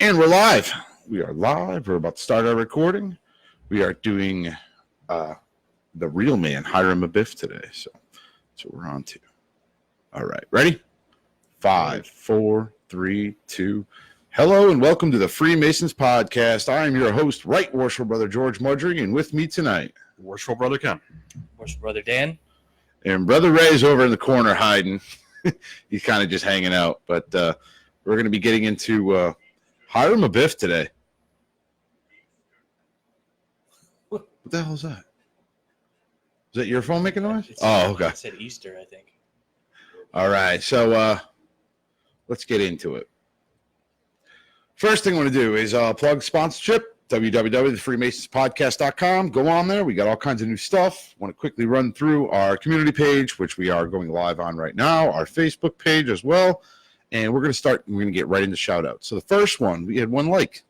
And we're live. We are live. We're about to start our recording. We are doing the real man, Hiram Abiff, today. So that's what we're on to. All right. Ready? 5, 4, 3, 2. Hello and welcome to the Freemasons Podcast. I am your host, Right Worshipful Brother George Mudgery, and with me tonight, Worshipful Brother Ken. Worshipful Brother Dan. And Brother Ray's over in the corner hiding. He's kind of just hanging out. But we're going to be getting into Hiram Abiff today. What the hell is that? Is that your phone making noise? Okay. It said Easter, I think. All right. So let's get into it. First thing I want to do is plug sponsorship, www.thefreemasonspodcast.com. Go on there. We got all kinds of new stuff. Want to quickly run through our community page, which we are going live on right now, our Facebook page as well. And we're going to get right into shout outs. So the first one, we had one like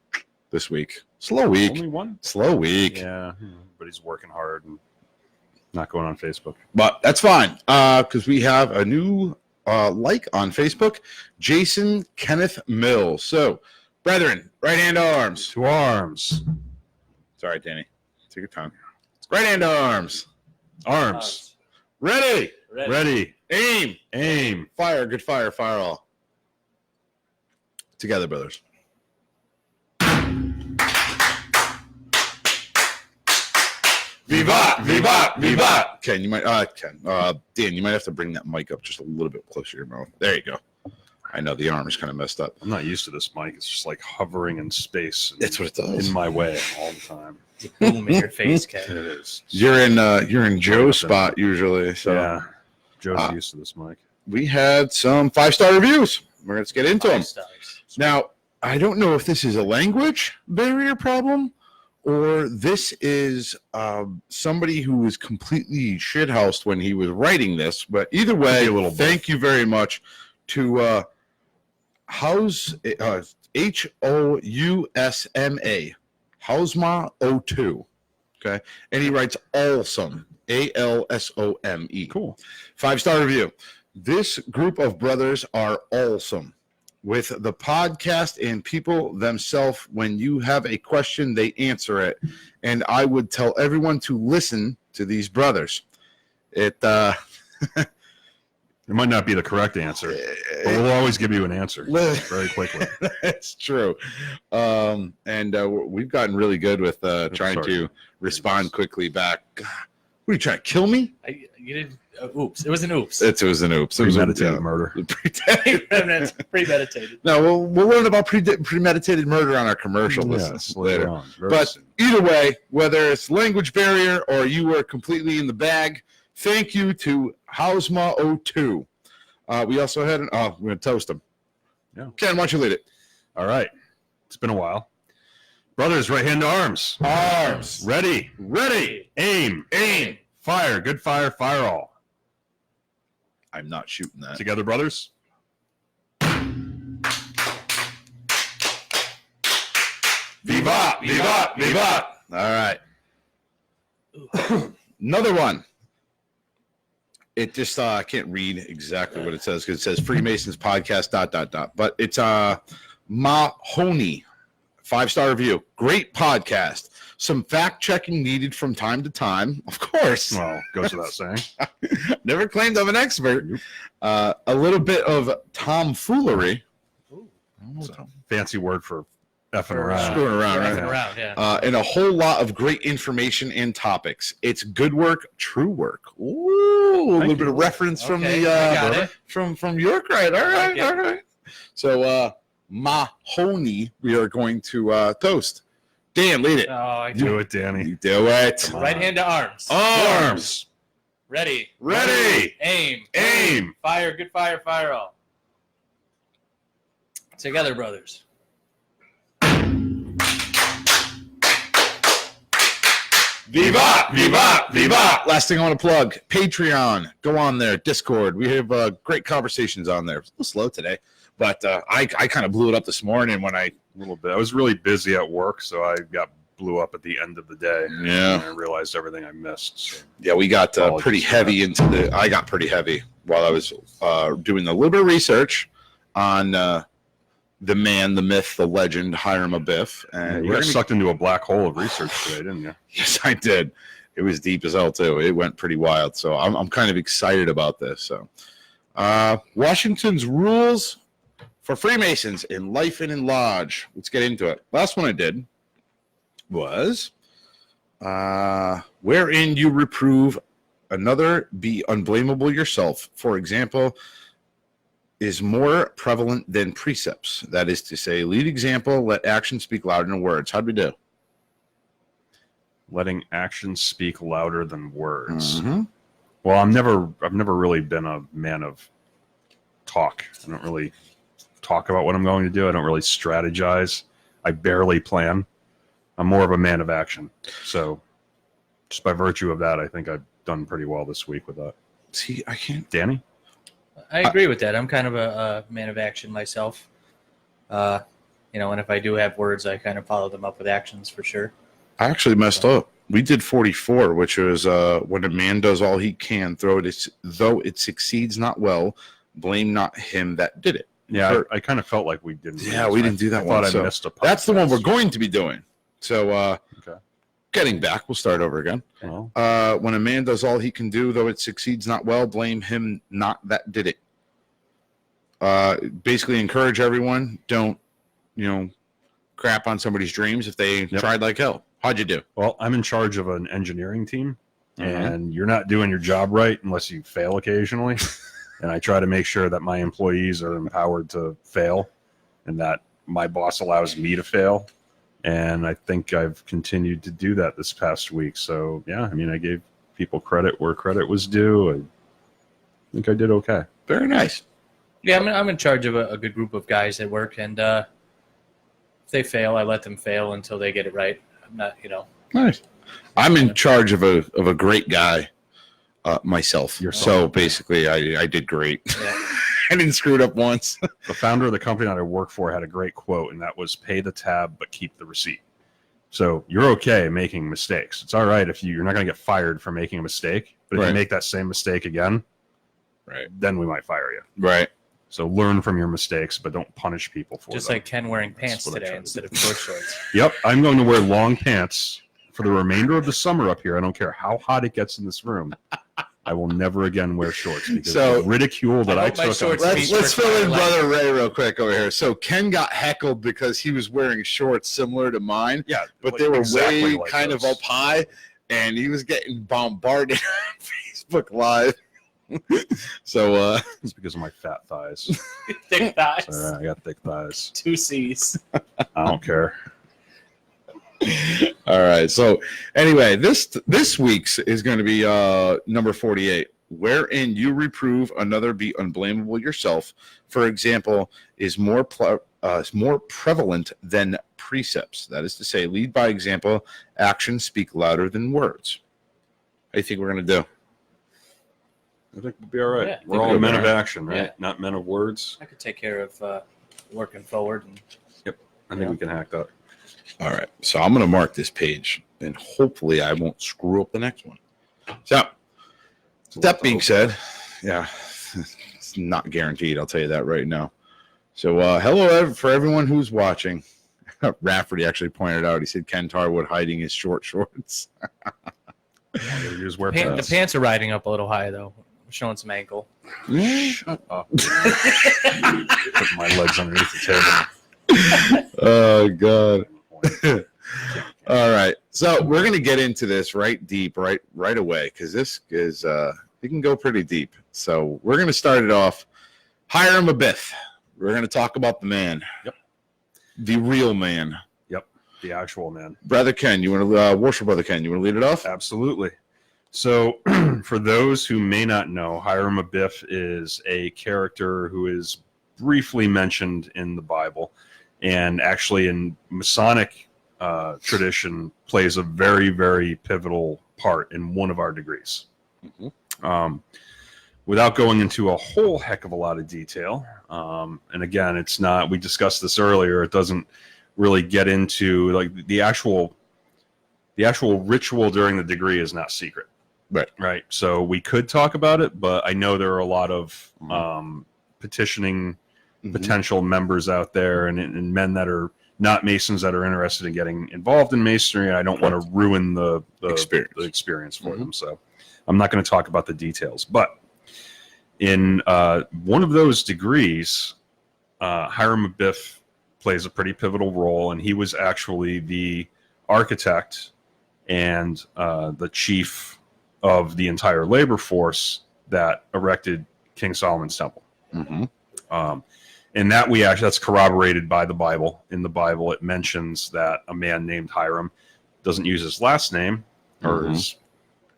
this week. Slow week. Only one? Slow week. Yeah, but he's working hard and not going on Facebook. But that's fine because we have a new like on Facebook, Jason Kenneth Mills. So, brethren, right hand to arms. To arms. Sorry, Danny. Take your time. Right hand to arms. Arms. Ready. Ready. Aim. Aim. Fire. Good fire. Fire all. Together, brothers. Vivat, vivat, vivat. Ken, you might, Dan, you might have to bring that mic up just a little bit closer to your mouth. There you go. I know the arm is kind of messed up. I'm not used to this mic. It's just like hovering in space. That's what it does. In my way all the time. Boom in your face, Ken. It is. You're in Joe's spot usually. So yeah, Joe's used to this mic. We had some 5-star reviews. Let's get into them. 5 stars. Now, I don't know if this is a language barrier problem or this is somebody who was completely shithoused when he was writing this. But either way, thank you very much to Housma, Housma02. Okay. And he writes Alsome, ALSOME. Cool. 5-star review. This group of brothers are awesome. With the podcast and people themselves, when you have a question, they answer it. And I would tell everyone to listen to these brothers. It might not be the correct answer, but we'll always give you an answer very quickly. That's true. We've gotten really good with trying to respond quickly back. What are you trying to kill me? You did. Oops. It was an oops. It was an oops. It was premeditated murder. Premeditated. No, we'll learn about premeditated murder on our commercial listens later. But either way, whether it's language barrier or you were completely in the bag, thank you to Housma02. We also had we're going to toast him. Yeah. Ken, why don't you lead it? All right. It's been a while. Brothers, right hand to arms. Arms. Ready. Aim. Fire. Good fire. Fire all. I'm not shooting that. Together, brothers. Vivat, vivat, vivat. All right. Another one. It just, I can't read exactly what it says because it says Freemasons Podcast, ... But it's Mahoney. 5-star review. Great podcast. Some fact-checking needed from time to time. Of course. Well, goes without saying. Never claimed I'm an expert. A little bit of tomfoolery. Fancy word for effing around. Screwing around, right? Effing around, yeah. And a whole lot of great information and topics. It's good work, true work. Ooh, a little bit of reference from the from York, right? All right. So Mahoney, we are going to toast. Dan, lead it. Do it, Danny. You do it. Right hand to arms. Arms. Ready. Aim. Fire. Good fire. Fire all. Together, brothers. Vivat, vivat, vivat. Last thing I want to plug, Patreon. Go on there. Discord. We have great conversations on there. It's a little slow today, but I kind of blew it up this morning when a little bit. I was really busy at work, so I blew up at the end of the day. Yeah. And I realized everything I missed. So. Yeah, we got pretty heavy I got pretty heavy while I was doing a little bit of research on the man, the myth, the legend, Hiram Abiff. And You got sucked into a black hole of research today, didn't you? Yes, I did. It was deep as hell too. It went pretty wild. So I'm kind of excited about this. So Washington's rules for Freemasons in life and in lodge. Let's get into it. Last one I did was wherein you reprove another, be unblameable yourself. For example, is more prevalent than precepts. That is to say, lead example, let actions speak louder than words. How'd we do? Letting actions speak louder than words. Mm-hmm. Well, I've never really been a man of talk. I don't really talk about what I'm going to do. I don't really strategize. I barely plan. I'm more of a man of action. So just by virtue of that, I think I've done pretty well this week with that. See, I can't. Danny? I agree with that. I'm kind of a man of action myself. And if I do have words, I kind of follow them up with actions for sure. I actually messed up. We did 44, which was when a man does all he can, though it succeeds not well, blame not him that did it. Yeah, I kind of felt like we didn't. Yeah, we didn't do that one. I So missed a part. that's the one we're going to be doing. So Okay. getting back, we'll start over again. Well, When a man does all he can do, though it succeeds not well, blame him not that did it. Basically encourage everyone. Don't, crap on somebody's dreams if they tried like hell. How'd you do? well, I'm in charge of an engineering team, Mhm. and you're not doing your job right unless you fail occasionally. And I try to make sure that my employees are empowered to fail, and that my boss allows me to fail. And I think I've continued to do that this past week. So yeah, I gave people credit where credit was due. I think I did okay. Very nice. Yeah, I'm in charge of a good group of guys at work, and if they fail, I let them fail until they get it right. I'm not, Nice. I'm in charge of a great guy myself. Yourself. So basically, I did great. Yeah. I didn't screw it up once. The founder of the company that I work for had a great quote, and that was pay the tab, but keep the receipt. So you're okay making mistakes. It's all right if you're not going to get fired for making a mistake, but if Right. you make that same mistake again, Right. then we might fire you. Right. So learn from your mistakes, but don't punish people for Just them. like Ken wearing That's pants what I today try to instead do. of short shorts. Yep, I'm going to wear long pants for the remainder of the summer up here. I don't care how hot it gets in this room. I will never again wear shorts because So- the ridicule that I I hope my took. shorts on- meet Let's for fill in Firelight. Brother Ray real quick over here. So Ken got heckled because he was wearing shorts similar to mine, yeah, but like they were exactly way like kind of those. up high, and he was getting bombarded on Facebook Live. So It's because of my fat thighs. Thick thighs. So, I got thick thighs. 2 C's. I don't care. all right. So anyway, this week's is going to be number 48, wherein you reprove another, be unblameable yourself. For example, is more prevalent than precepts. That is to say, lead by example. Actions speak louder than words. What do you think we're going to do? I think we'll be all right. Yeah, I We're think all we'll be men all of right. action, right? Yeah. Not men of words. I could take care of working forward. And I think we can hack that. All right. So I'm going to mark this page, and hopefully I won't screw up the next one. So that being said, yeah, it's not guaranteed. I'll tell you that right now. So hello for everyone who's watching. Rafferty actually pointed out, he said Ken Tarwood hiding his short shorts. You just wear the pants. pants are riding up a little high, though. I'm showing some ankle. Shut up. Put my legs underneath the table. Oh, God. All right. So we're going to get into this right deep, right away, because this is, it can go pretty deep. So we're going to start it off. Hiram Abiff. We're going to talk about the man. Yep. The real man. The actual man. Brother Ken, you want to, worship Brother Ken, you want to lead it off? Absolutely. So, for those who may not know, Hiram Abiff is a character who is briefly mentioned in the Bible, and actually in Masonic tradition plays a very, very pivotal part in one of our degrees. Mhm. Without going into a whole heck of a lot of detail, and again, it's not. We discussed this earlier. It doesn't really get into like the actual ritual during the degree is not secret. Right. So we could talk about it, but I know there are a lot of petitioning potential members out there and men that are not Masons that are interested in getting involved in Masonry. And I don't want to ruin the experience for them. So I'm not going to talk about the details. But in one of those degrees, Hiram Abiff plays a pretty pivotal role, and he was actually the architect and the chief of the entire labor force that erected King Solomon's temple. And that's corroborated by the Bible. In the Bible, it mentions that a man named Hiram doesn't use his last name or his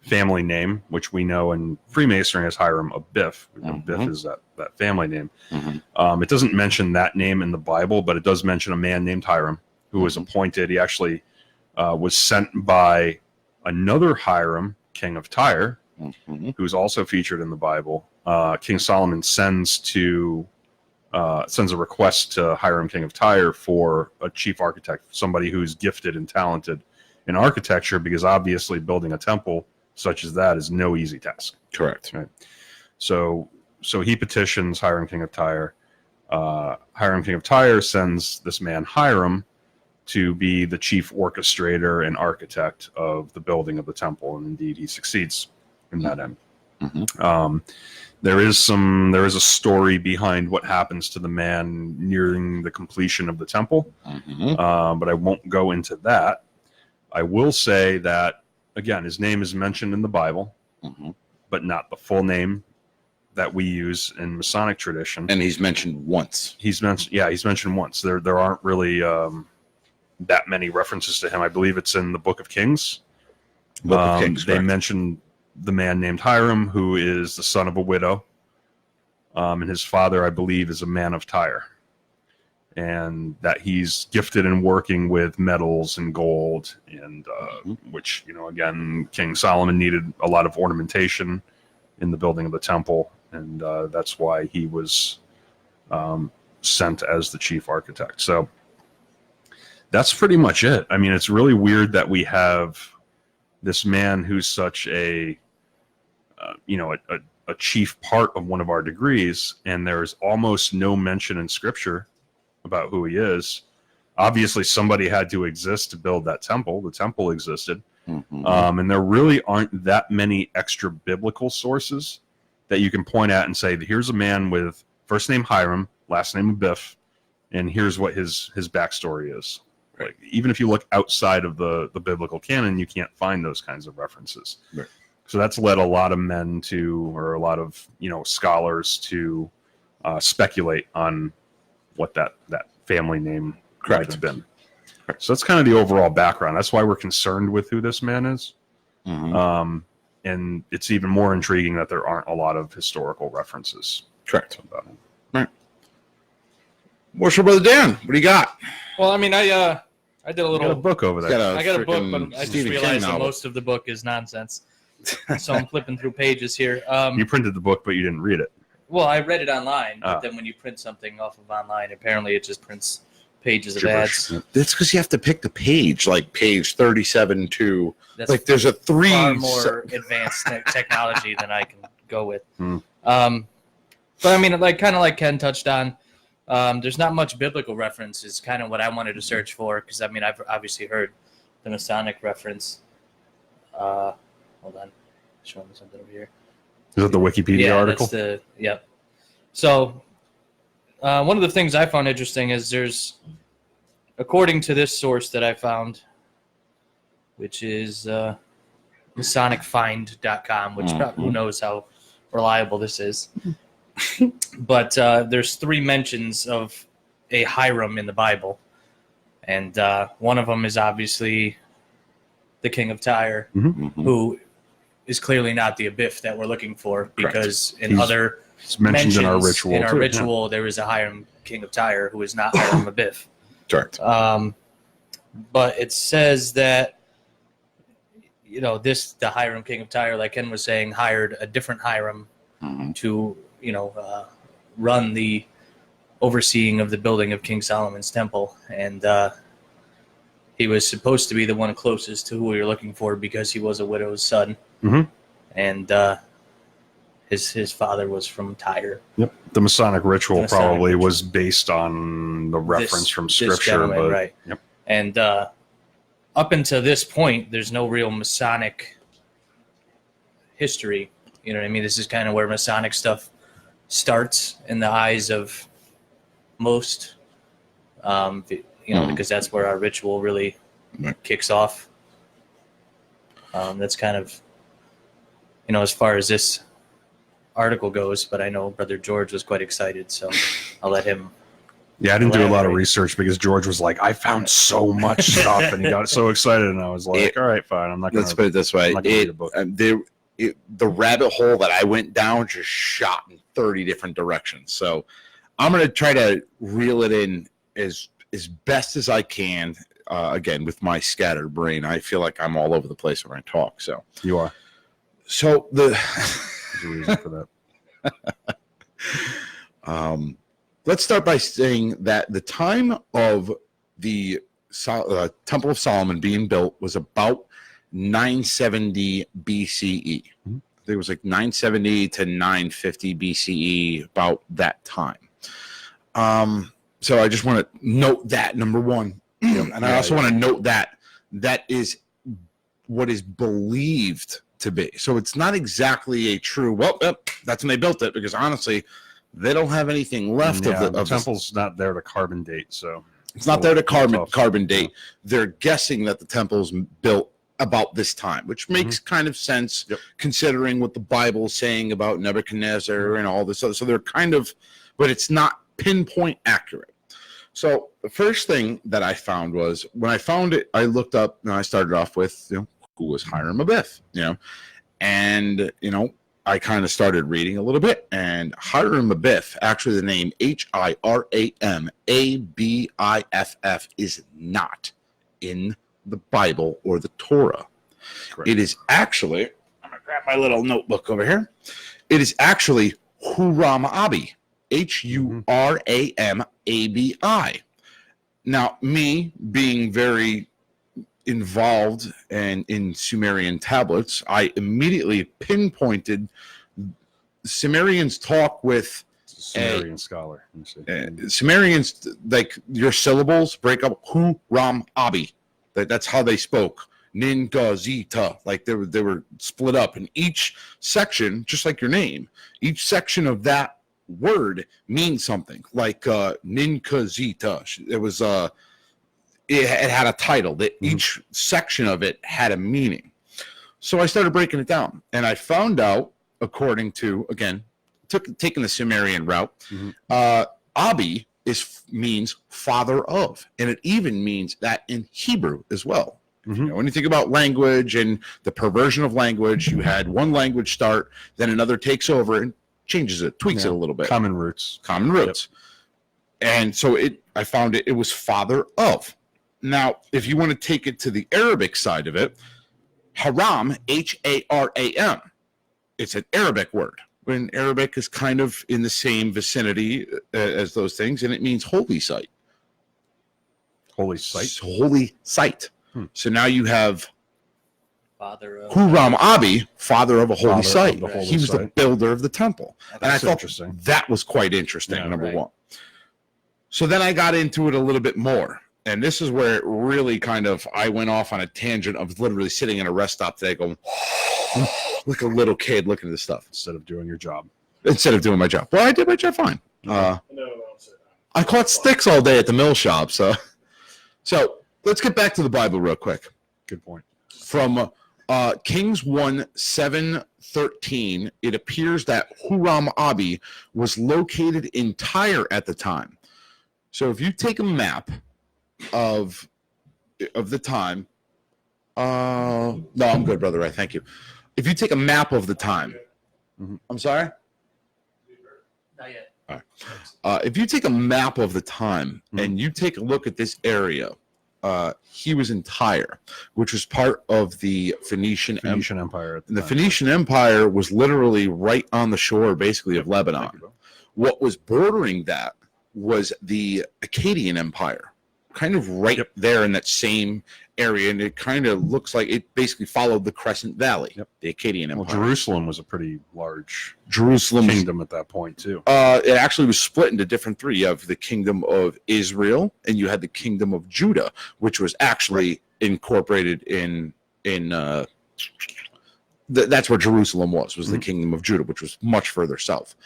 family name, which we know in Freemasonry as Hiram Abiff. Abiff is that family name. It doesn't mention that name in the Bible, but it does mention a man named Hiram who was appointed. He actually was sent by another Hiram, king of Tyre, who's also featured in the Bible. King Solomon sends a request to Hiram, king of Tyre, for a chief architect, somebody who's gifted and talented in architecture, because obviously building a temple such as that is no easy task. Correct. Right. So he petitions Hiram, king of Tyre. Hiram, king of Tyre, sends this man Hiram to be the chief orchestrator and architect of the building of the temple, and indeed he succeeds in that end. There is a story behind what happens to the man nearing the completion of the temple, but I won't go into that. I will say that, again, his name is mentioned in the Bible, but not the full name that we use in Masonic tradition. And he's mentioned once. He's mentioned once. There aren't really that many references to him. I believe it's in the Book of Kings. They mention the man named Hiram, who is the son of a widow, and his father, I believe, is a man of Tyre, and that he's gifted in working with metals and gold, and which, again, King Solomon needed a lot of ornamentation in the building of the temple, and that's why he was sent as the chief architect. So that's pretty much it. I mean, it's really weird that we have this man who's such a chief part of one of our degrees, and there's almost no mention in Scripture about who he is. Obviously, somebody had to exist to build that temple. The temple existed. And there really aren't that many extra biblical sources that you can point at and say, here's a man with first name Hiram, last name Abiff, and here's what his backstory is. Right. Like, even if you look outside of the biblical canon, you can't find those kinds of references. Right. So that's led a lot of men or a lot of scholars to speculate on what that family name might have been. Correct. So that's kind of the overall background. That's why we're concerned with who this man is. And it's even more intriguing that there aren't a lot of historical references. Correct. About him. Right. What's your brother Dan? What do you got? Well, I mean, I did a You got a little book over there. I got a book, but I just Stephen King realized that novel. most of the book is nonsense. So I'm flipping through pages here. You printed the book, but you didn't read it. Well, I read it online, but then when you print something off of online, apparently it just prints pages of ads. That's because you have to pick the page, like page 37 to That's like there's a three. far more advanced technology than I can go with. But I mean, kind of like Ken touched on, there's not much biblical reference is kind of what I wanted to search for, because I mean, I've obviously heard the Masonic reference. Hold on, showing me something over here. Is that the Wikipedia article? Yep. So one of the things I found interesting is there's, according to this source that I found, which is MasonicFind.com, which who knows how reliable this is. But there's 3 mentions of a Hiram in the Bible. And one of them is obviously the king of Tyre, who is clearly not the Abiff that we're looking for, because It's mentioned in our ritual. In our ritual, there is a Hiram, king of Tyre, who is not Hiram Abiff. Correct. But it says that, the Hiram, king of Tyre, like Ken was saying, hired a different Hiram to, run the overseeing of the building of King Solomon's temple. And he was supposed to be the one closest to who we were looking for, because he was a widow's son. And his father was from Tyre. Yep. The Masonic ritual Masonic probably ritual. was based on the reference from This Scripture, gentleman, but right? Yep. And up until this point, there's no real Masonic history. You know what I mean? This is kind of where Masonic stuff starts in the eyes of most. Because that's where our ritual really kicks off. That's kind of, as far as this article goes, but I know Brother George was quite excited, so I'll let him. Yeah, I didn't do a lot of elaborate. Research because George was like, I found so much stuff, and he got so excited, and I was like, all right, fine. I'm not going Let's to. put it this way: I'm not gonna read a book. the rabbit hole that I went down just shot in 30 different directions. So I'm going to try to reel it in as best as I can. Again, with my scattered brain, I feel like I'm all over the place when I talk. So You are. So There's a reason for that. let's start by saying that the time of the Temple of Solomon being built was about 970 BCE. Mm-hmm. I think it was like 970 to 950 BCE, about that time. So I just want to note that, number one. And I also want to note that is what is believed to be. So it's not exactly a true, that's when they built it, because honestly, they don't have anything left of the of temple's not there to carbon date, so it's not there to carbon tough. date. They're guessing that the temple's built about this time, which makes kind of sense considering what the Bible is saying about Nebuchadnezzar and all this other. So they're kind of, but it's not pinpoint accurate. So the first thing that I found was, when I found it, I looked up, and I started off with, who was Hiram Abiff, and, I kind of started reading a little bit, and Hiram Abiff, actually the name Hiram Abiff, is not in the Bible or the Torah. Correct. It is actually, I'm going to grab my little notebook over here. It is actually Hiram Abiff, Huramabi. Now, me being very involved and in Sumerian tablets, I immediately pinpointed Sumerians talk with Sumerian scholar. Sumerians, like your syllables break up Huram Abi. That's how they spoke. Ninga Zita, like they were split up, and each section, just like your name, each section of that word means something. Like Ninka Zita, it was it had a title. That each section of it had a meaning. So I started breaking it down, and I found out, according to, again, taking the Sumerian route, Abi means father of, and it even means that in Hebrew as well. When you think about language and the perversion of language, you had one language start, then another takes over and changes it, tweaks it a little bit. Common roots. Yep. And so I found it was father of. Now, if you want to take it to the Arabic side of it, Haram, Haram, it's an Arabic word. When Arabic is kind of in the same vicinity as those things, and it means holy site. Holy site? Holy site. So now you have Father of Hiram Abi, father of a holy site. Holy He was the builder of the temple. And I thought that was quite interesting, number one. So then I got into it a little bit more. And this is where it really kind of, I went off on a tangent of literally sitting in a rest stop today going, like a little kid looking at this stuff. Instead of doing your job. Instead of doing my job. Well, I did my job fine. I caught sticks all day at the mill shop. So let's get back to the Bible real quick. Good point. From Kings 1:7-13, it appears that Hiram Abi was located in Tyre at the time. So if you take a map of the time, no, I'm good, brother. Thank you. If you take a map of the time, I'm sorry? Not yet. All right. If you take a map of the time and you take a look at this area, he was in Tyre, which was part of the Phoenician Empire. The Phoenician Empire was literally right on the shore, basically, of Lebanon. What was bordering that was the Akkadian Empire. kind of right there in that same area, and it kind of looks like it basically followed the Crescent Valley, the Akkadian Empire. Well, Jerusalem was a pretty large Jerusalem kingdom at that point too. It actually was split into different three. You have the Kingdom of Israel, and you had the Kingdom of Judah, which was actually incorporated in that's where Jerusalem was the Kingdom of Judah, which was much further south.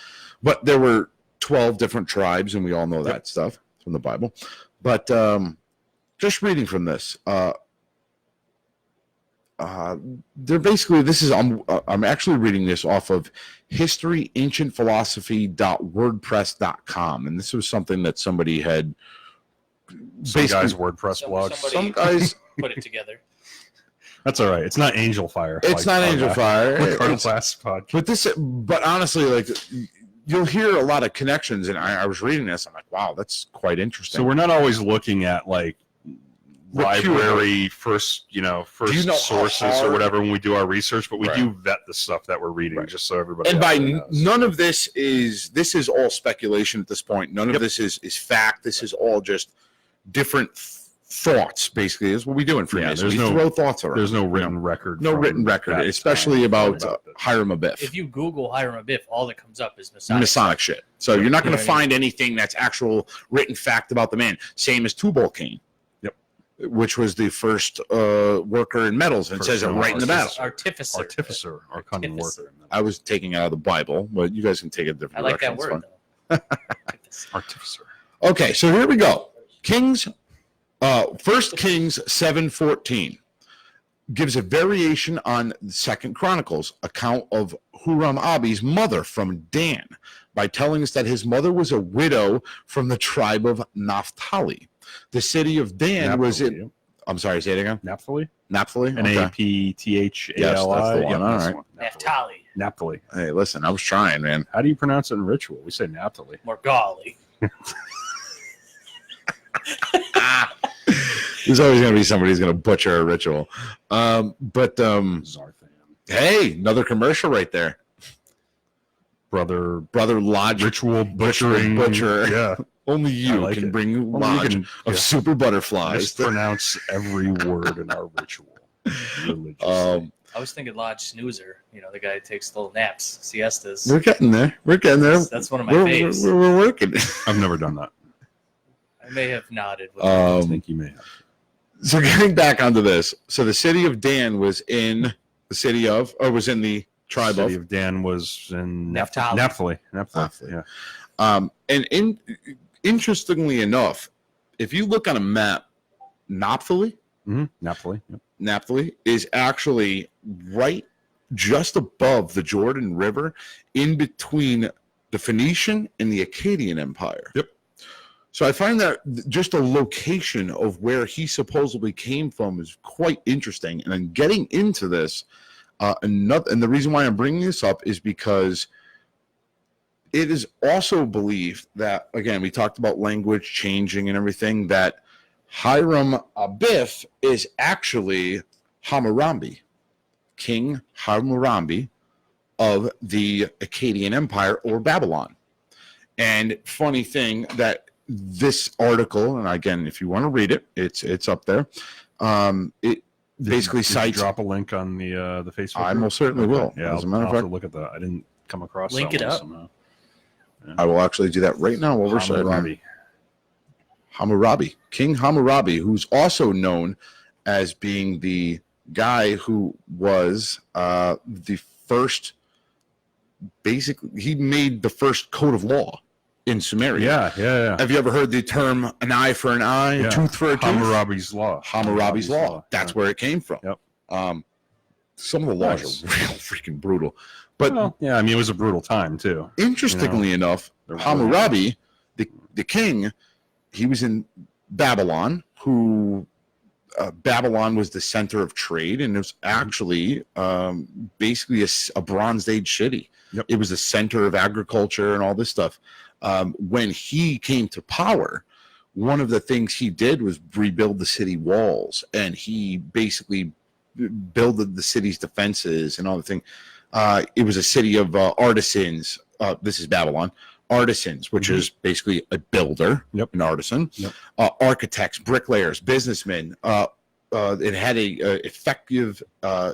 But there were 12 different tribes, and we all know that stuff from the Bible. But just reading from this, they're basically, this is, I'm actually reading this off of historyancientphilosophy.wordpress.com, and this was something that somebody had Some guy's WordPress blog. Some guys put it together. That's all right. It's not Angel Fire. It's not Angel Fire. Like our last podcast. But honestly, like, you'll hear a lot of connections, and I was reading this. I'm like, wow, that's quite interesting. So we're not always looking at like library first sources or whatever when we do our research, but we do vet the stuff that we're reading, just so everybody. And by none of this is all speculation at this point. None of this is fact. This is all just different thoughts. Basically, is what we do in Freemasons. We throw thoughts around. There's no written record. No written record, especially about Hiram Abiff. If you Google Hiram Abiff, all that comes up is Masonic shit. So you're not going to find anything that's actual written fact about the man. Same as Tubal Cain. Which was the first worker in metals, and it says it right in the battle. Artificer, or cunning worker. I was taking it out of the Bible, but you guys can take it a different direction. I like that word, though. Artificer. Okay, so here we go. Kings, 1 Kings 7:14 gives a variation on 2 Chronicles account of Hiram Abiff's mother from Dan by telling us that his mother was a widow from the tribe of Naphtali. The city of Dan was in. I'm sorry, say it again. Naphtali. Naphtali. Napthali. Yes, that's the one. All right. Naphtali. Naphtali. Hey, listen, I was trying, man. How do you pronounce it in ritual? We say Naphtali. Morgali. There's always going to be somebody who's going to butcher a ritual. Zarthan. Hey, another commercial right there. Brother Lodge ritual butchering butcher. Yeah. Only you can bring Lodge of super butterflies. Pronounce every word in our ritual. I was thinking Lodge Snoozer. You know, the guy who takes little naps, siestas. We're getting there. That's one of my faves. We're working. I've never done that. I may have nodded. I think you may have. So getting back onto this. So the city of Dan was in the city of, or was in the tribe the city of Dan was in Naphtali. Yeah. And interestingly enough, if you look on a map, Naphtali is actually right just above the Jordan River, in between the Phoenician and the Akkadian Empire. Yep. So I find that just a location of where he supposedly came from is quite interesting. And then getting into this, and the reason why I'm bringing this up is because it is also believed that, again, we talked about language changing and everything, that Hiram Abiff is actually Hammurabi, King Hammurabi of the Akkadian Empire or Babylon. And funny thing that this article, and again, if you want to read it, it's up there. It basically cites. Drop a link on the Facebook. I most certainly will. Yeah, as a matter of fact, look at that. I didn't come across. Link it up. Somehow. Yeah. I will actually do that right now while we're starting. Hammurabi, King Hammurabi, who's also known as being the guy who was the first. Basically, he made the first code of law in Sumeria. Yeah. Have you ever heard the term "an eye for an eye, a tooth for a tooth"? Hammurabi's law. Hammurabi's law. That's where it came from. Yep. Some of the laws are real freaking brutal. But I mean, it was a brutal time too. Interestingly enough, Hammurabi, the king, he was in Babylon. Babylon was the center of trade, and it was actually basically a Bronze Age city. Yep. It was the center of agriculture and all this stuff. When he came to power, one of the things he did was rebuild the city walls, and he basically builded the city's defenses and all the things. It was a city of artisans. This is Babylon. artisans, which is basically a builder, an artisan, architects, bricklayers, businessmen. It had a effective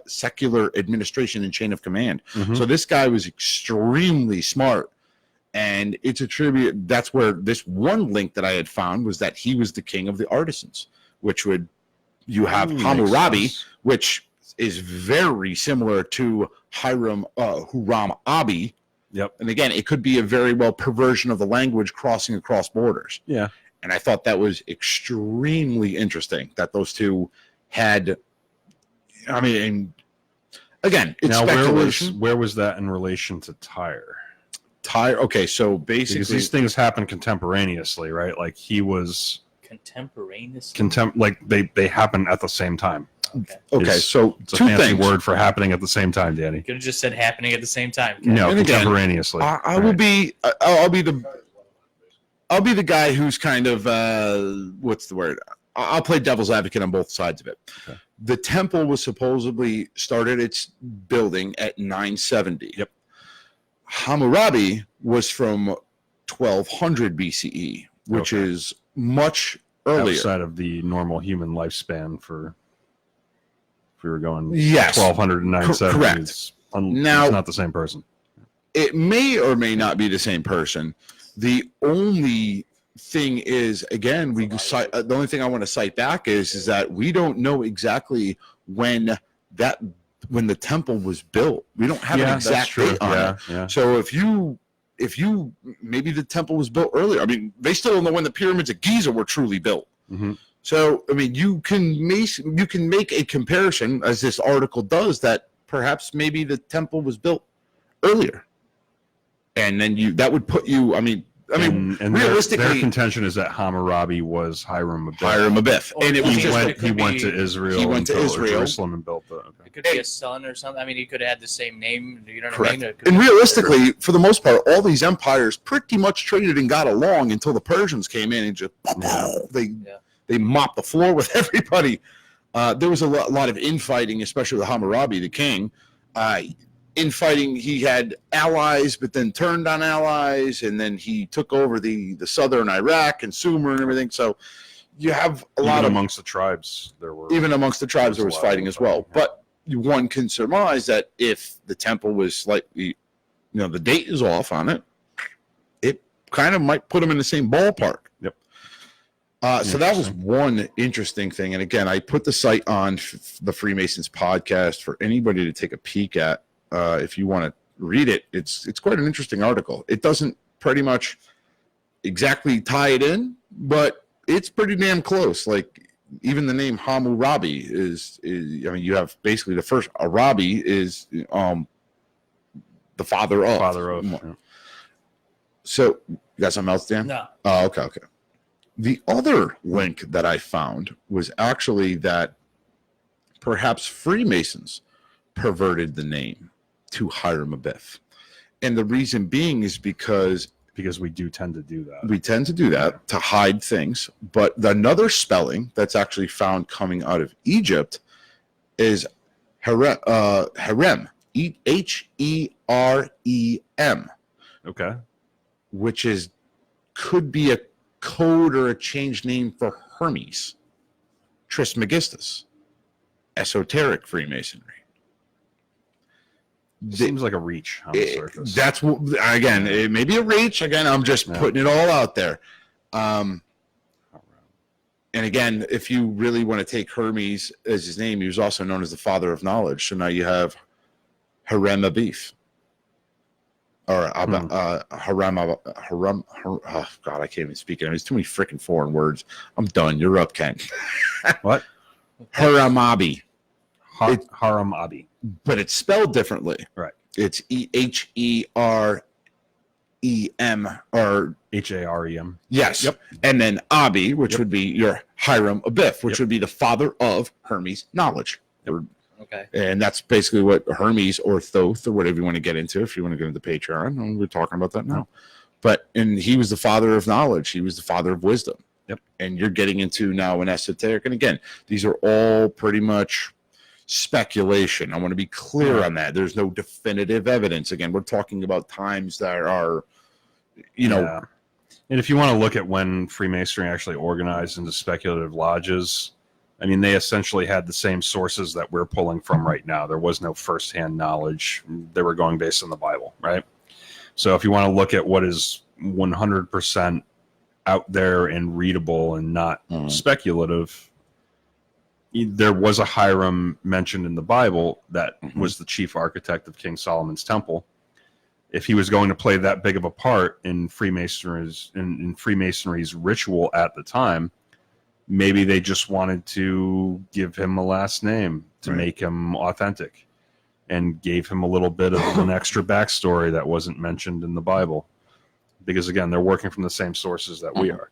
secular administration and chain of command. So this guy was extremely smart, and it's a tribute. That's where this one link that I had found was that he was the king of the artisans, which would you have Hammurabi, which is very similar to Hiram Abiff. Yep. And again, it could be a very well perversion of the language crossing across borders. Yeah. And I thought that was extremely interesting that those two had. I mean, again, it's now speculation. where was that in relation to Tyre? Tyre. Okay, so basically, because these things happen contemporaneously, right? Like he was contemporaneously. Like they happen at the same time. Okay, so it's a two fancy things. word for happening at the same time, Danny. Could have just said happening at the same time. Ken. No, And again, contemporaneously. I will be. I'll be the guy who's kind of what's the word? I'll play devil's advocate on both sides of it. Okay. The temple was supposedly started its building at 970. Yep. Hammurabi was from 1200 BCE, which is much earlier. Outside of the normal human lifespan for. We were going 1200 to 970. correct. Now, it's not the same person. It may or may not be the same person. The only thing is, again, the only thing I want to cite back is that we don't know exactly when the temple was built. We don't have an exact date on it. Yeah. So if you maybe the temple was built earlier. I mean, they still don't know when the pyramids of Giza were truly built. So, I mean, you can make a comparison, as this article does, that perhaps maybe the temple was built earlier, and then that would put you. I mean, and realistically, their contention is that Hammurabi was Hiram Abiff. Hiram Abiff, and it was he went to Israel. He went to Israel, Jerusalem, and built the. Okay. It could be a son or something. I mean, he could have had the same name. You know what correct. I mean? And realistically, for the most part, all these empires pretty much traded and got along until the Persians came in and just they mopped the floor with everybody. There was a lot of infighting, especially with Hammurabi, the king. Infighting, he had allies, but then turned on allies, and then he took over the southern Iraq and Sumer and everything. So you have a lot amongst the tribes. There was fighting as well. But one can surmise that if the temple was slightly, the date is off on it, it kind of might put them in the same ballpark. Yep. So that was one interesting thing. And again, I put the site on the Freemasons podcast for anybody to take a peek at. If you want to read it, it's quite an interesting article. It doesn't pretty much exactly tie it in, but it's pretty damn close. Like even the name Hammurabi is I mean, you have basically the first Arabi is the father of. Yeah. So you got something else, Dan? No. Oh, okay. The other link that I found was actually that perhaps Freemasons perverted the name to Hiram Abiff. And the reason being is because we do tend to do that. We tend to do that to hide things. But another spelling that's actually found coming out of Egypt is Harem, Herem. Okay. Which could be a code or a changed name for Hermes, Trismegistus, esoteric Freemasonry. Seems like a reach on the surface. That's again, it may be a reach. Again, I'm just putting it all out there. And again, if you really want to take Hermes as his name, he was also known as the father of knowledge. So now you have Hiram Abiff. Or Hiram. Oh God, I can't even speak it. There's too many freaking foreign words. I'm done. You're up, Ken. What? Hiram Abiff. Hiram Abiff. But it's spelled differently. Right. It's Herem or Harem. Yes. Yep. And then Abi, which would be your Hiram Abiff, which would be the father of Hermes knowledge. Okay. And that's basically what Hermes or Thoth or whatever you want to get into. If you want to go into Patreon, and we're talking about that now. And he was the father of knowledge. He was the father of wisdom. Yep. And you're getting into now an esoteric. And again, these are all pretty much speculation. I want to be clear on that. There's no definitive evidence. Again, we're talking about times that are you know, Yeah. And if you want to look at when Freemasonry actually organized into speculative lodges, I mean, they essentially had the same sources that we're pulling from right now. There was no firsthand knowledge. They were going based on the Bible, right? So if you want to look at what is 100% out there and readable and not speculative, there was a Hiram mentioned in the Bible that was the chief architect of King Solomon's temple. If he was going to play that big of a part in Freemasonry's ritual at the time, maybe they just wanted to give him a last name to make him authentic, and gave him a little bit of an extra backstory that wasn't mentioned in the Bible. Because again, they're working from the same sources that we are.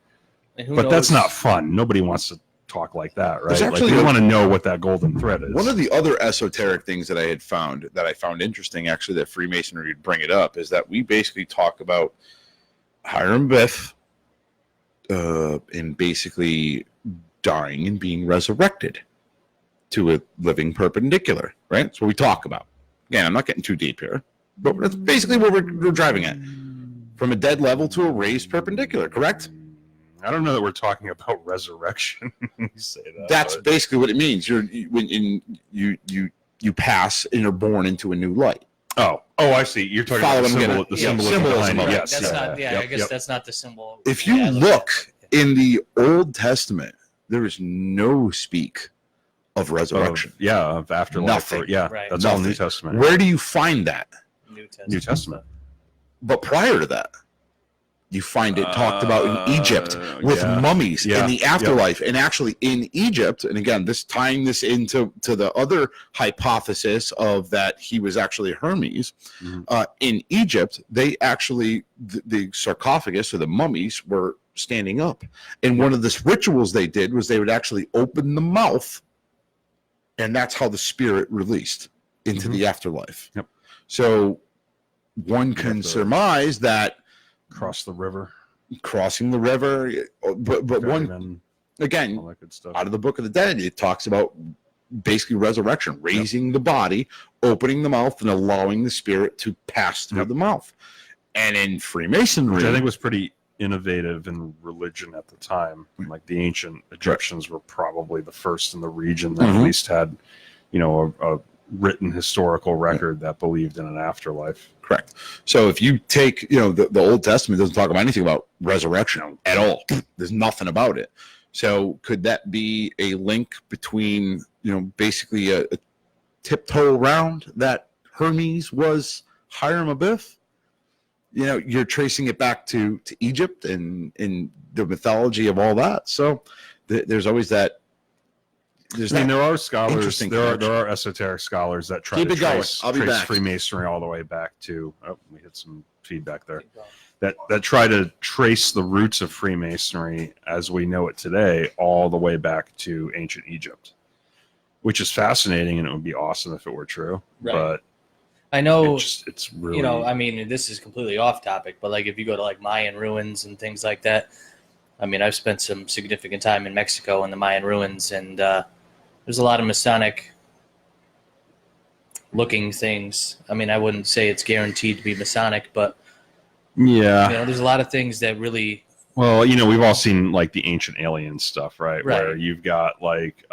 But that's not fun. Nobody wants to talk like that, right? Actually, like, we want to know what that golden thread is. One of the other esoteric things that I found interesting, actually, that Freemasonry would bring it up, is that we basically talk about Hiram Abiff and basically dying and being resurrected to a living perpendicular, right? That's what we talk about. Again, I'm not getting too deep here, but that's basically what we're driving at. From a dead level to a raised perpendicular, correct? I don't know that we're talking about resurrection when you say that. That's basically what it means. You pass and you're born into a new light. Oh, I see. You're talking about the symbolism of it. Right. Yes. I guess that's not the symbol. If you look in the Old Testament, there is no speak of resurrection. Of afterlife. Nothing. That's all New Testament. Where do you find that? New Testament. But prior to that, you find it talked about in Egypt with mummies in the afterlife. And actually in Egypt, and again, tying this into the other hypothesis of that he was actually Hermes, in Egypt, they actually, the sarcophagus or the mummies were standing up. And one of the rituals they did was they would actually open the mouth, and that's how the spirit released into the afterlife. Yep. So one can surmise that crossing the river, but one, again, all that good stuff. out of the Book of the Dead, it talks about basically resurrection, raising the body, opening the mouth, and allowing the spirit to pass through the mouth. And in Freemasonry, which I think was pretty innovative in religion at the time. Like the ancient Egyptians were probably the first in the region that at least had, a written historical record that believed in an afterlife. Correct. So if you take, the Old Testament doesn't talk about anything about resurrection at all. There's nothing about it. So could that be a link between, basically a tiptoe around that Hermes was Hiram Abiff? You're tracing it back to Egypt and in the mythology of all that. So there's always that. There are scholars. There are esoteric scholars that try to trace Freemasonry all the way back to. Oh, we hit some feedback there. That try to trace the roots of Freemasonry as we know it today all the way back to ancient Egypt, which is fascinating, and it would be awesome if it were true. Right. But I know it's really, this is completely off topic, but like if you go to like Mayan ruins and things like that, I've spent some significant time in Mexico in the Mayan ruins, and there's a lot of Masonic looking things. I wouldn't say it's guaranteed to be Masonic, but there's a lot of things that really. Well, we've all seen like the ancient alien stuff, right? Where you've got like,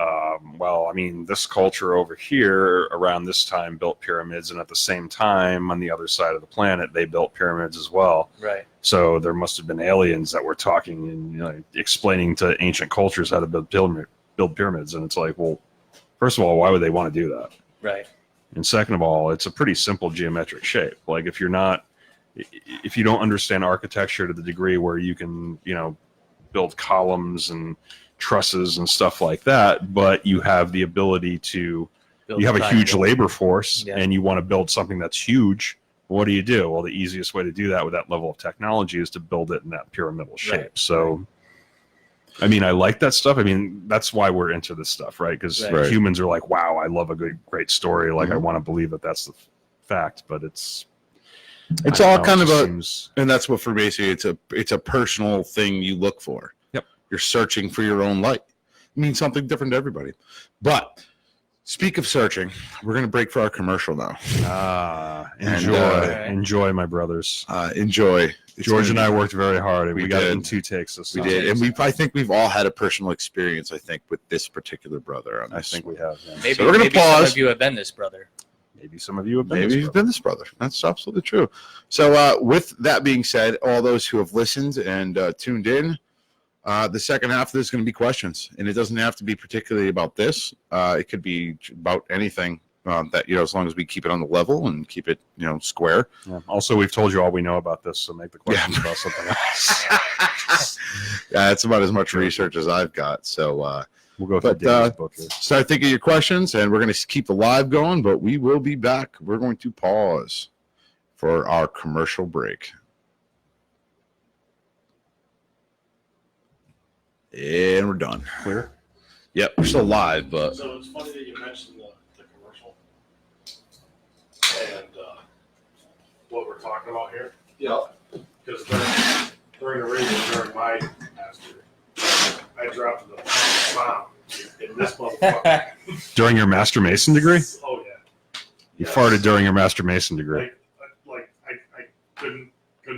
this culture over here around this time built pyramids, and at the same time on the other side of the planet they built pyramids as well. Right. So there must have been aliens that were talking and explaining to ancient cultures how to build pyramids, and it's like, well, first of all, why would they want to do that? Right. And second of all, it's a pretty simple geometric shape. Like if you don't understand architecture to the degree where you can, build columns and trusses and stuff like that, but you have the ability to, you have a huge labor force and you want to build something that's huge, what do you do? Well, the easiest way to do that with that level of technology is to build it in that pyramidal shape. Right. So, I like that stuff. That's why we're into this stuff, right? Because humans are like, wow, I love a great story. Like, I want to believe that that's the fact, but it's all kind of and that's what for basically it's a personal thing you look for. Yep. You're searching for your own light. It means something different to everybody. But Speak of searching, we're going to break for our commercial now. Enjoy, my brothers. Enjoy. George and I worked very hard, and We we got it did. in 2 takes this We time. did, and I think we've all had a personal experience. I think with this particular brother. On I this think we have. Yeah. Maybe, So we're gonna maybe some pause. of you have been this brother. Maybe some of you have been. Maybe this you've brother. been this brother. That's absolutely true. So, with that being said, all those who have listened and tuned in, the second half of this is going to be questions, and it doesn't have to be particularly about this. It could be about anything that as long as we keep it on the level and keep it square. Yeah. Also, we've told you all we know about this, so make the questions about something else. Yeah, it's about as much research as I've got. So. We'll go through But, David's book here. Start thinking of your questions, and we're going to keep the live going, but we will be back. We're going to pause for our commercial break. And we're done. Clear? Yep, we're still live, but So it's funny that you mentioned the commercial and what we're talking about here. yeah. Because during the radio, during my master, I dropped the bomb in this motherfucker. During your Master Mason degree? Oh, yeah. You farted during your Master Mason degree. I couldn't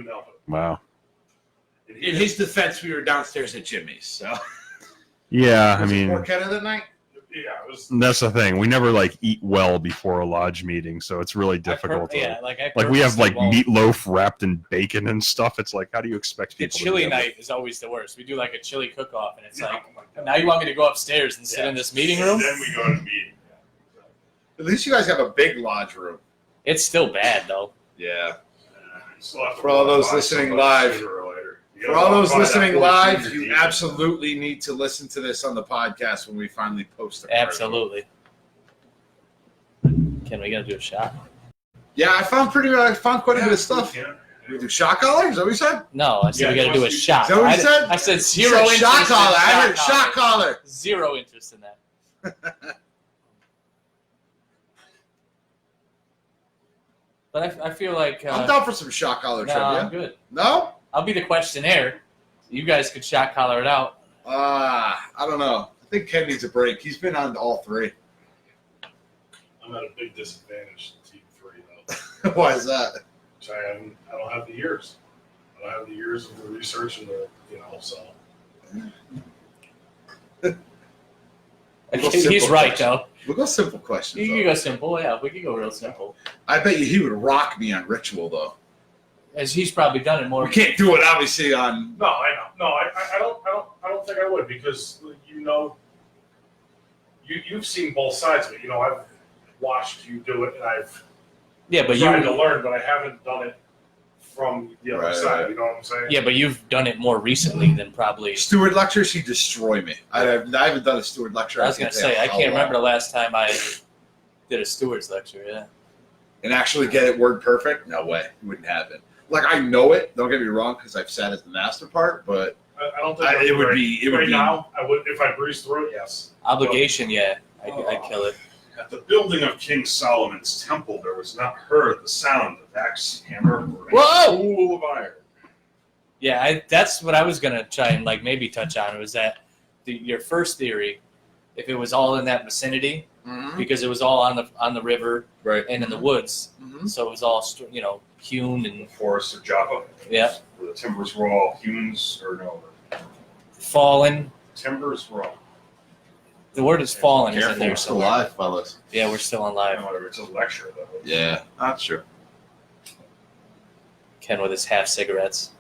help it. Wow. And In his defense, we were downstairs at Jimmy's. So Yeah, I mean, Porchetta that night. yeah, it was. that's the thing. We never eat well before a lodge meeting, so it's really difficult. We have meatloaf wrapped in bacon and stuff. It's like, how do you expect The people? chili to do that? night is always the worst. We do like a chili cook-off, and it's Yeah, like, oh my God. now you want me to go upstairs and sit in this meeting room? Then we go to the meeting. At least you guys have a big lodge room. It's still bad though. Yeah. Still have to For all those walk by listening somebody live- sooner or later. You For gotta all walk those by that listening 14 live, or you deep. absolutely need to listen to this on the podcast when we finally post it. Absolutely. Can we gotta do a shot? Yeah, I found quite a bit of stuff. Yeah. We do shot collar? Is that what you said? No, I said we Yeah, gotta do a once you- shot. Is that what you said? I said You zero said interest shot in collar. I heard shot collar. Zero interest in that. But I feel like I'm down for some shot collar no, I'm trivia. good. No? I'll be the questionnaire. You guys could shot collar it out. I don't know. I think Ken needs a break. He's been on all three. I'm at a big disadvantage to Team 3, though. Why is that? I don't have the years. I don't have the years of the research and so. He's simple right question. though. We'll go simple questions. You though. can go simple, yeah. We can go real simple. I bet you he would rock me on ritual, though. As he's probably done it more. We can't do it, obviously, on. No, I know. No, I don't think I would because you've seen both sides of it. I've watched you do it and I've Yeah, but tried to learn, but I haven't done it from the other Right, side. right. You know what I'm saying? Yeah, but you've done it more recently than probably. Steward lectures, he'd destroy me. I haven't done a steward lecture. I was gonna say I can't remember the last time I did a steward's lecture. Yeah. And actually get it word perfect? No way. It wouldn't happen. Like, I know it. Don't get me wrong, because I've sat at the master part, but I don't think it would be. It would right be. now. I would if I breezed through it. Yes. Obligation, yeah. I'd kill it. At the building of King Solomon's temple, there was not heard the sound of axe, hammer, or any Whoa! tool of iron. Yeah, that's what I was gonna try and maybe touch on was that your first theory, if it was all in that vicinity, Mhm. because it was all on the river Right. and in the woods, Mhm. so it was all hewn and The forests of Joppa, yeah, where the timbers were all fallen. timbers were all. The word is fallen is in Careful, there we're still somewhere. alive, fellas. Yeah, we're still on I live. don't know, it's a lecture though. Yeah, that's true. Ken with his half cigarettes.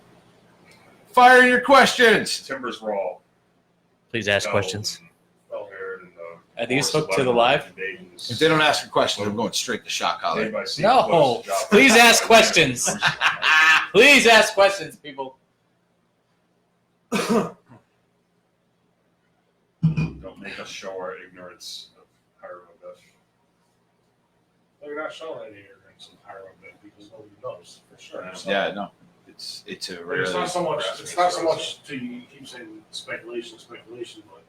Fire your questions. Timbers were all. Please ask felled questions. and Fell-haired and, Are these forests of hooked to the Lebanon live? and maidens If they don't ask a question, I'm going straight to shot collar. made by sea No, cliffs of Joppa. please ask questions. Please ask questions, people. Don't make us show our ignorance of Hiram Abiff. No, you're not showing any ignorance in Hiram Abiff because nobody knows for sure. So- Yeah, no. It's a But really. it's not so much. It's not so much to you keep saying speculation, but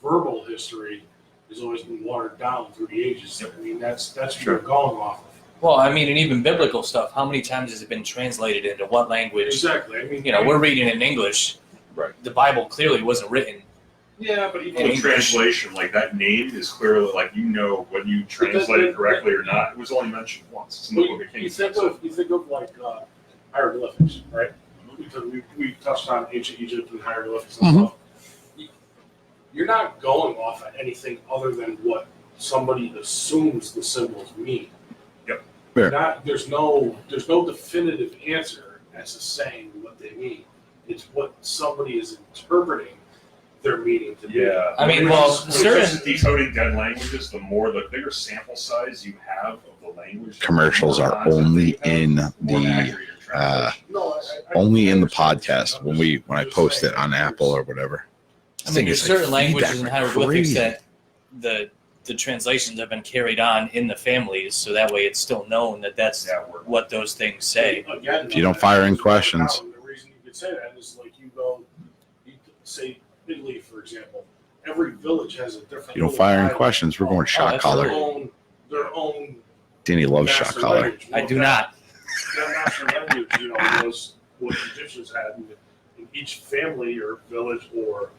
verbal history has always been watered down through the ages. I mean, that's what you're going off of. Well, I mean, and even biblical stuff. How many times has it been translated into what language? Exactly. I mean, We're reading in English. Right. The Bible clearly wasn't written Yeah, but even In translation, like that name is clearly like whether you translate it correctly or not. It was only mentioned once. It's in the Book of Kings. You think of like hieroglyphics, right? We touched on ancient Egypt and hieroglyphics and stuff. You're not going off of anything other than what somebody assumes the symbols mean. Yep. Fair. There's no definitive answer as to saying what they mean. It's what somebody is interpreting their meaning to be. Yeah. I mean, When well, it comes to certain decoding dead languages, the bigger sample size you have of the language. Commercials the more are content only you have, in the more the accurate your translation. No, only in the understand. podcast I'm when I just post saying it on Apple or whatever. I mean, there's It's like certain languages and feedback like hieroglyphics crazy. that the translations have been carried on in the families, so that way it's still known that that's Yeah, we're what those things say. Again, If you don't fire in questions. The reason you could say that is like you say Italy, for example. Every village has a different. If you don't little fire in dialect. questions, we're going shot that's collar. Their own Danny loves shot master collar. language. I do not. Their master language, was what the Egyptians had. And each family or village or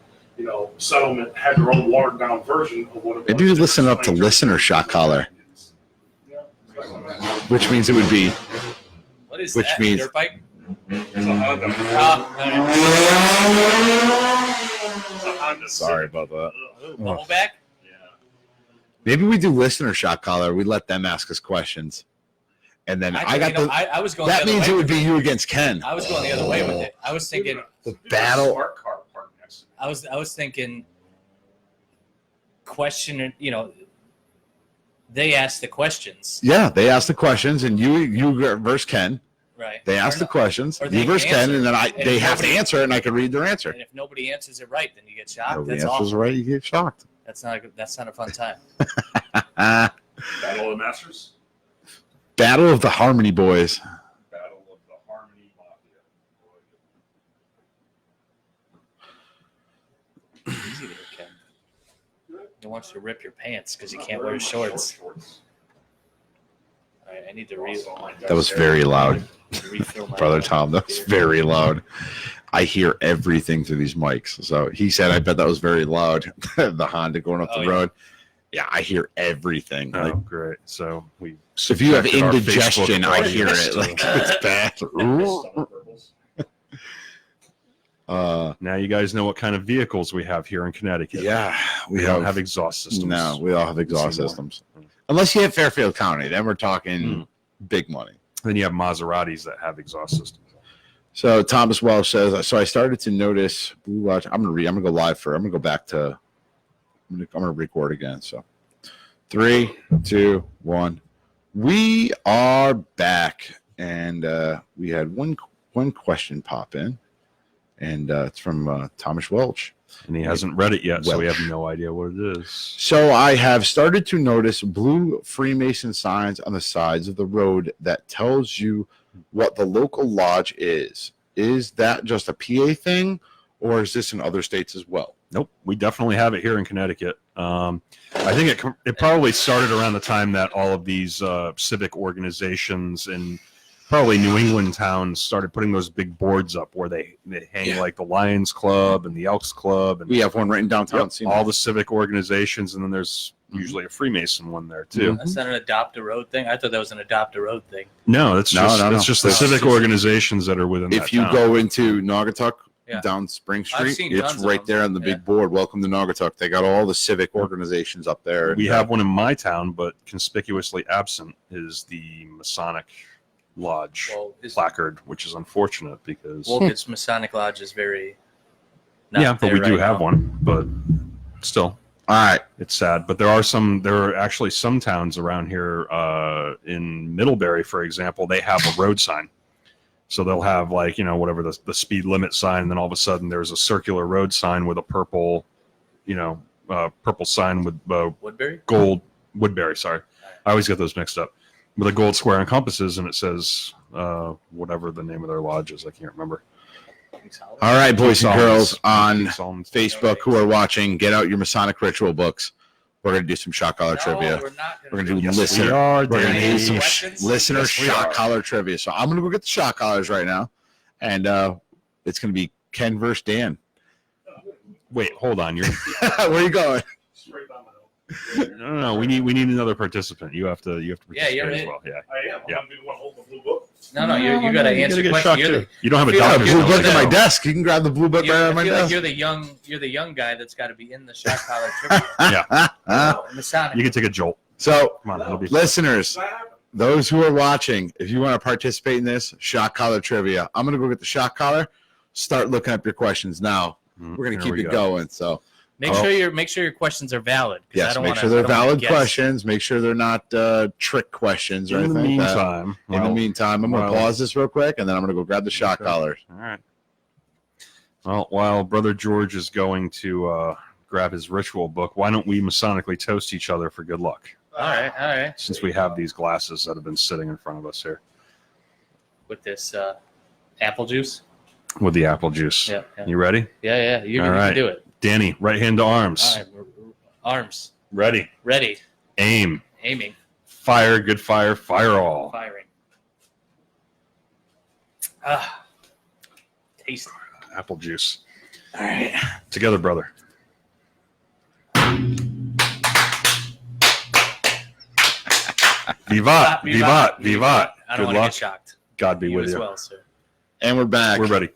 settlement had their own watered down version of what it was. Maybe you listen up to listener shot collar, Yeah. which means it would be. What is Which that? means- Dirt bike? It's a Honda. It's a Honda Sorry Civic. about that. Bubble back? Yeah. Maybe we do listener shot collar. We let them ask us questions, and then I got the. I was going. That the other means way it would with be you against Ken. I was going the other way with it. I was thinking. The battle. Smart car parked next to me. I was thinking. Question. They ask the questions, Yeah, they ask the questions, and you verse Ken. right? They ask the questions. or they You verse can Ken, answer. and then And they if have to nobody- answer it, and I can read their answer. And if nobody answers it right, then you get shocked. Nobody That's answers awful. right, you get shocked. That's not a fun time. Battle of the Masters. Battle of the Harmony Boys. Battle of the Harmony Mafia. Easy there, Ken. He wants you to rip your pants because you can't wear shorts. All right, I need to That was very loud, refill my Brother Tom. That was very loud. I hear everything through these mics. So he said, I bet that was very loud. The Honda going up Oh, the yeah. road. Yeah, I hear everything. Oh, Like, great. So we. so if you have subjected our indigestion, Facebook I hear audience it. to- Like it's bad. Now you guys know what kind of vehicles we have here in Connecticut. Yeah, We don't have exhaust systems. No, we all have exhaust See more. systems. Unless you have Fairfield County, then we're talking Mm. big money. Then you have Maseratis that have exhaust systems. So Thomas Welsh says, so I started to notice Blue Watch. I'm gonna go live for. I'm gonna go back to. I'm gonna record again. So 3, 2, 1. We are back, and we had one question pop in, and it's from Thomas Welch. And he hasn't read it yet, so we have Welsh. no idea what it is. So I have started to notice blue Freemason signs on the sides of the road that tells you what the local lodge is. Is that just a PA thing, or is this in other states as well? Nope, we definitely have it here in Connecticut. I think it probably started around the time that all of these civic organizations in probably New England towns started putting those big boards up where they hang like the Lions Club and the Elks Club and We have one right in downtown. yep, Seymour. all the civic organizations, and then there's usually a Freemason one there too. That's not an adopt a road thing. I thought that was an adopt a road thing. No, that's No, just no, no. it's just the That's civic just- organizations that are within that If you town. go into Naugatuck, Yeah. down Spring I've Street, seen it's tons of right them. there on the Yeah. big board. Welcome to Naugatuck. They got all the civic organizations up there. We have one in my town, but conspicuously absent is the Masonic Lodge Well, his placard, which is unfortunate because Wolcott's Masonic Lodge is very. not yeah, but there we do right have now. one, but still. All right. It's sad, but there are actually some towns around here in Middlebury, for example, they have a road sign. So they'll have like, whatever the speed limit sign, and then all of a sudden there's a circular road sign with a purple, purple sign with Woodbury. gold Woodbury, sorry. I always get those mixed up. With a gold square and compasses, and it says whatever the name of their lodge is, I can't remember. All right, boys and King girls Solomon's. on King Solomon's. Facebook who are watching, get out your Masonic ritual books. We're going to do some shot collar trivia. We're not We're going to do Yes, listener. we are. We're going to Danny. do some Questions? listener Yes, we shot are. collar trivia. So I'm going to go get the shot collars right now, and it's going to be Ken versus Dan. Wait, hold on. You're Where are you going? Straight down the hill. no. We need another participant. You have to participate you're as in. well. Yeah. I am. Yeah. I'm going to hold the blue book. No, you got to answer get questions. shocked too. You don't have a I feel I like have a doctor's blue you're book the- in my note. desk. You can grab the blue book right out I of my feel like desk. you're the young guy that's got to be in the shot collar trivia. Yeah. Masonic. You can take a jolt. So, Come on, it'll be listeners, Not happening. those who are watching, if you want to participate in this shot collar trivia, I'm going to go get the shot collar. Start looking up your questions now. We're going to Here keep we it go. going. So, Make sure your questions are valid. 'Cause I yes, don't make wanna- sure I they're don't wanna valid guess. questions. Make sure they're not trick questions or In the anything like that. meantime, In the meantime, I'm going to well- pause this real quick, and then I'm going to go grab the shot Okay. collars. All right. Well, while Brother George is going to grab his ritual book, why don't we Masonically toast each other for good luck? All right. Since we have these glasses that have been sitting in front of us here With this apple juice. with the apple juice. Yeah. You ready? Yeah. You All can right. do it. Danny, right hand to arms. All right. Arms Ready. ready. Aim. Aiming. Fire. Good fire. Fire all. Firing. Tasty. Apple juice. All right. Together, brother. Vivat. Vivat. Vivat. I don't Good want to luck. get shocked. God be You with as you. well, sir. And we're back. We're ready.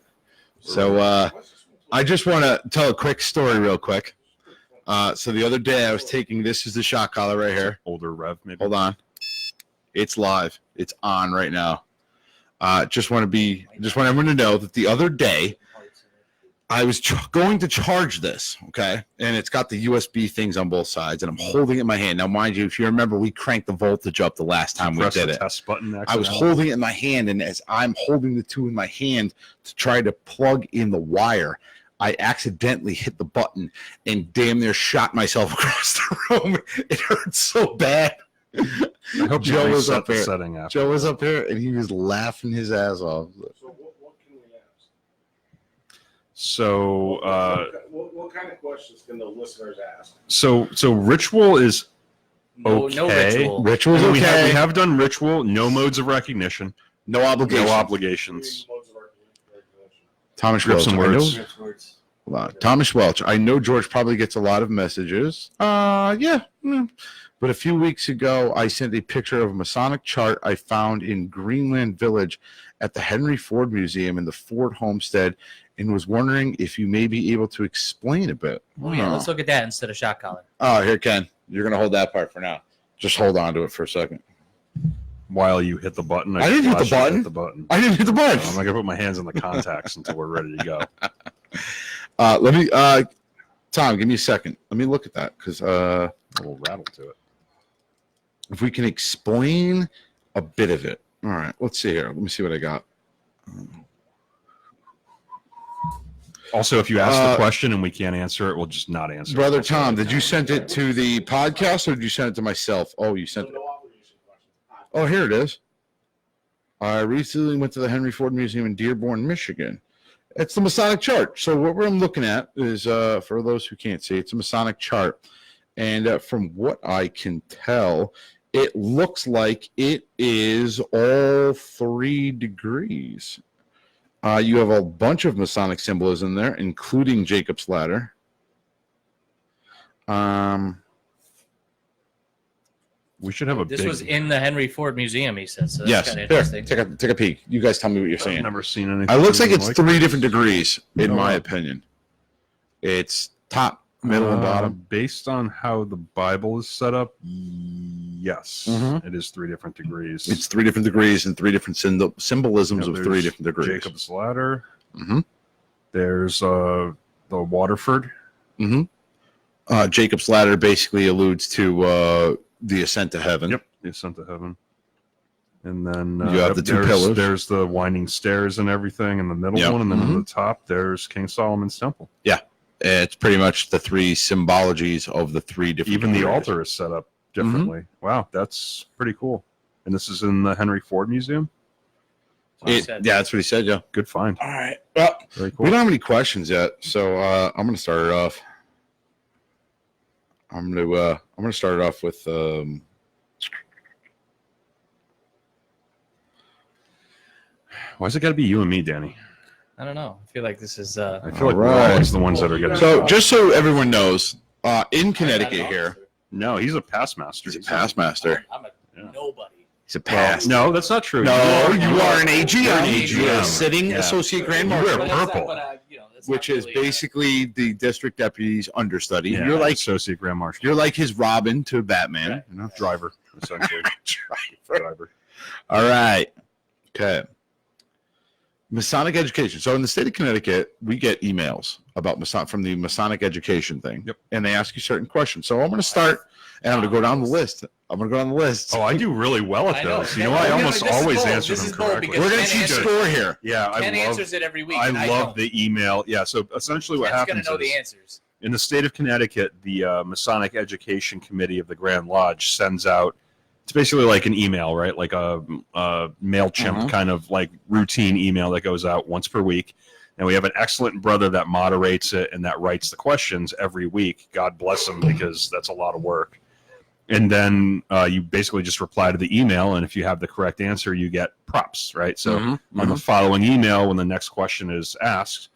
So, I just want to tell a quick story real quick. So the other day I was taking, this is the shot collar right here. Older Rev, maybe. Hold on. It's live. It's on right now. Just want everyone to know that the other day I was going to charge this, okay? And it's got the USB things on both sides, and I'm holding it in my hand. Now, mind you, if you remember, we cranked the voltage up the last time we Press did the it. test button. I was holding it in my hand, and as I'm holding the two in my hand to try to plug in the wire, I accidentally hit the button and damn near shot myself across the room. It hurt so bad. I hope Joe you was reset up the there. setting after. Joe was up there, and he was laughing his ass off. So what can we ask? So, What kind of questions can the listeners ask? so Ritual is No Okay. ritual. ritual's we okay. have done ritual. No modes of recognition. no obligation. No obligations. Modes of regulation. Thomas Grab Welch. some I know, words. hold on. Thomas Welch. I know George probably gets a lot of messages. Yeah. But a few weeks ago, I sent a picture of a Masonic chart I found in Greenland Village at the Henry Ford Museum in the Ford Homestead, and was wondering if you may be able to explain a bit. Oh yeah, let's look at that instead of shot collar. Oh, here, Ken. You're going to hold that part for now. Just hold on to it for a second. While you hit the button, I didn't hit the watched you button. Hit the button. I didn't hit the button. I'm not gonna put my hands on the contacts until we're ready to go. Let me, Tom, give me a second. Let me look at that because A little rattle to it. if we can explain a bit of it. All right, let's see here. Let me see what I got. Also, if you ask the question and we can't answer it, we'll just not answer Brother it. Tom, did you send it to the podcast or did you send it to myself? Oh, you sent So it. no obligation questions. Oh, here it is. I recently went to the Henry Ford Museum in Dearborn, Michigan. It's the Masonic chart. So what I'm looking at is, for those who can't see, it's a Masonic chart. And from what I can tell, it looks like it is all 3 degrees. You have a bunch of Masonic symbolism there, including Jacob's ladder. We should have a This big. was in the Henry Ford Museum, he said. So that's Yes. kind of Here, interesting. take a peek. You guys tell me what you're I've saying. never seen anything. It looks like it's like 3 different degrees, in Oh, my wow. opinion. It's top, middle, and bottom. Based on how the Bible is set up, yes, Mhm. it is 3 different degrees. It's 3 different degrees and 3 different symbolisms Yeah, of 3 there's different degrees. Jacob's ladder. Mhm. There's the Waterford. Jacob's ladder basically alludes to the ascent to heaven. Yep, the ascent to heaven. And then You have the 2 there's, pillars. There's the winding stairs and everything in the middle Yep. one, and then Mhm. at the top there's King Solomon's temple. It's pretty much the 3 symbologies of the 3 different Even the degrees. altar is set up differently. Wow, that's pretty cool. And this is in the Henry Ford Museum. He said. Yeah, that's what he said, yeah. Good find. All right. Well, Very we cool. don't have any questions yet, so I'm going to start it off. I'm going to start it off with Why's it got to be you and me, Danny? I don't know. I feel like this is. I feel like we're Alright. always the ones that are getting. So just so everyone knows, in Connecticut here, No, he's a past master. he's a past master. I'm a Yeah. nobody. He's a past. No, that's not true. No, you are an AGM. You're an You are a AGM. sitting Yeah. associate grand You marshal, wear purple. That's which not is really, basically the district deputy's understudy. Yeah, You're like associate grand marshal. you're like his Robin to Batman. Right. You know? Driver, essentially. Driver. All right. Okay. Masonic Education. So in the state of Connecticut, we get emails about from the Masonic Education thing. Yep. And they ask you certain questions. So I'm going to start, and I'm going to go down the list. Oh, I do really well I at know. those. You know, I almost This is always bold. answer This them is bold correctly. because We're going to Ken keep answers- score here. Yeah, Ken I love. answers it every week. I and love don't. the email. Yeah, so essentially what Ken's gonna happens know is the answers. in the state of Connecticut, the Masonic Education Committee of the Grand Lodge sends out. It's basically like an email, right? Like a MailChimp kind of like routine email that goes out once per week. And we have an excellent brother that moderates it and that writes the questions every week. God bless him, because that's a lot of work. And then you basically just reply to the email, and if you have the correct answer, you get props, right? So on the following email, when the next question is asked,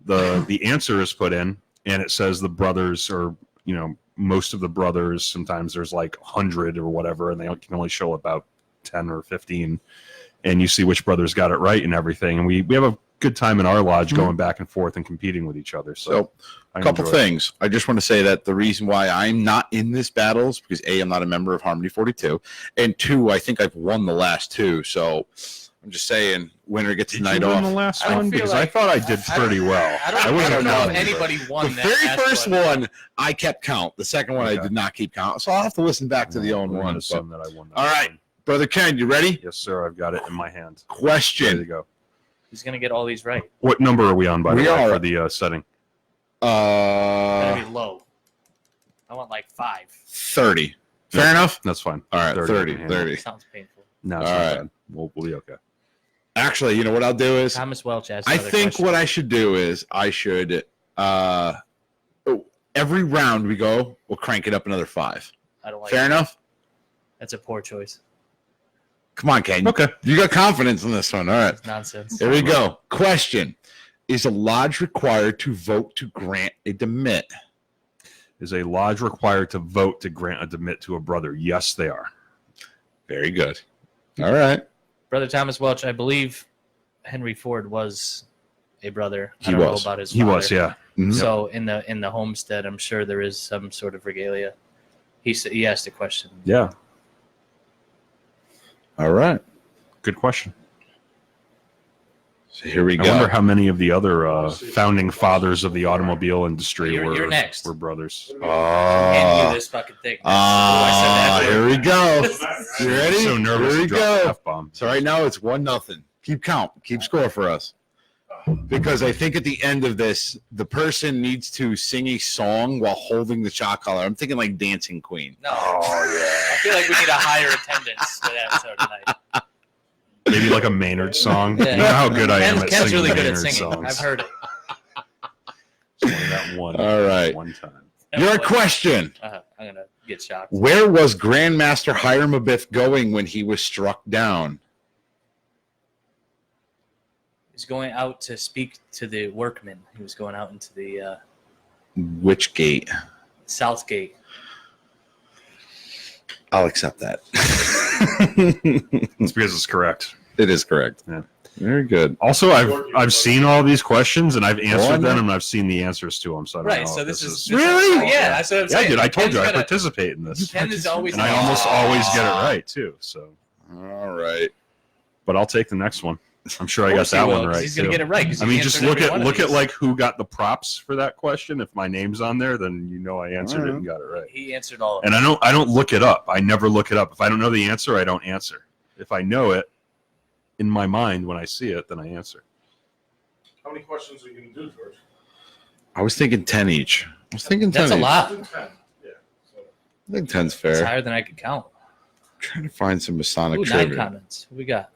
the answer is put in, and it says the brothers, or most of the brothers. Sometimes there's like 100 or whatever, and they can only show about 10 or 15, and you see which brothers got it right and everything. And we have a good time in our lodge going back and forth and competing with each other. So a couple things. I just want to say that the reason why I'm not in this battle is because A, I'm not a member of Harmony 42, and 2, I think I've won the last 2. So I'm just saying, winner gets the Did night you win off. the last I don't one? feel Because like- I thought I did pretty well. I wasn't don't know if done, anybody won The that very last first one, I kept count. The second one, I Okay. did not keep count. So I'll have to listen back to the own We're gonna one. assume that I won that All right. one. Brother Ken, you ready? Yes, sir. I've got it in my hand. Ready to Question. go. He's gonna get all these right. What number are we on, by the We way, are- for the setting? Gotta be low. I want like 5. 30. Fair enough? That's fine. All right, 30. Yeah. 30. Sounds painful. No, it's All not right. bad. We'll be okay. Actually, you know what I'll do is Thomas Welch asked. I another think question. what I should do is I should every round we go, we'll crank it up another 5. I don't like. Fair it. enough? That's a poor choice. Come on, Ken. Okay. You got confidence in this one. All right. It's nonsense. Here we go. Question. Is a lodge required to vote to grant a demit? Is a lodge required to vote to grant a demit to a brother? Yes, they are. Very good. All right. Brother Thomas Welch, I believe Henry Ford was a brother. I He don't know was. about his He father. was, yeah. Mhm. So in the homestead, I'm sure there is some sort of regalia. He asked a question. Yeah. All right. Good question. So here we I go. wonder how many of the other founding fathers of the automobile industry You're next. were brothers. I'm handing Oh. you this fucking thing. Oh, I said that Here we go. You ready? So nervous Here we to drop go. F-bomb. So right now it's 1-0. Keep count. Keep score for us. Because I think at the end of this, the person needs to sing a song while holding the shot collar. I'm thinking like Dancing Queen. No. I feel like we need a higher attendance for that episode tonight. Maybe like a Maynard song. Yeah. You know how good I am at Ken's singing really good at Maynard singing. songs. I've heard it. Just only that one. All right. One time. Your question. I'm gonna get shocked. Where was Grandmaster Hiram Abiff going when he was struck down? He's going out to speak to the workmen. He was going out into the Which gate? south gate. I'll accept that. It's because it's correct. It is correct. Yeah. Very good. Also, I've seen all these questions and I've answered on, them man. and I've seen the answers to them. So I don't Right. know So if this is Really? Yeah, that's what I'm Yeah, saying. dude. I told Ken's you I gonna- participate in this, Ken is always and I almost always get it right too. So, All right. but I'll take the next one. I'm sure I Of got course he that will, one 'cause right. He's gonna too. get it right. 'cause I he mean, just answered look every at one of these. like who got the props for that question. If my name's on there, then you know I answered it Alright. and got it right. He answered all of And them. I don't look it up. I never look it up. If I don't know the answer, I don't answer. If I know it in my mind when I see it, then I answer. How many questions are you going to do, George? I was thinking 10 each. I was thinking 10 That's a each. lot. 10. Yeah. So, I think 10's It's fair. higher than I could count. Trying to find some Masonic Ooh, 9 trivia. comments. What we got?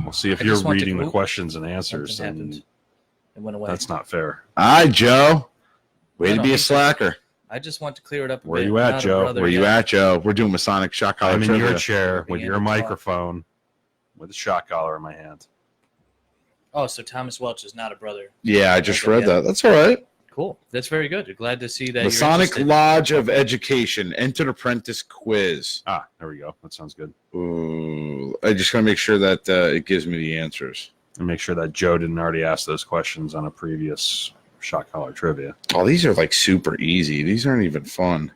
We'll see if I you're just want to reading the group. questions and answers, Something and happened. It went away. that's not fair. All right, Joe. Way No, to no, be a he's- slacker. I just want to clear it up. A Where bit. you at, Not a Joe? brother Where you yet. at, Joe? We're doing Masonic shot collar I'm in trivia. your chair with Being your able to talk. microphone with a shot collar in my hand. Oh, so Thomas Welch is not a brother. Yeah, I just Okay, read yeah. that. That's all right. Cool. That's very good. Glad to see that. Masonic you're interested. Lodge of Education, Entered Apprentice Quiz. Ah, there we go. That sounds good. Ooh, I just gotta make sure that it gives me the answers. And make sure that Joe didn't already ask those questions on a previous shot collar trivia. Oh, these are like super easy. These aren't even fun.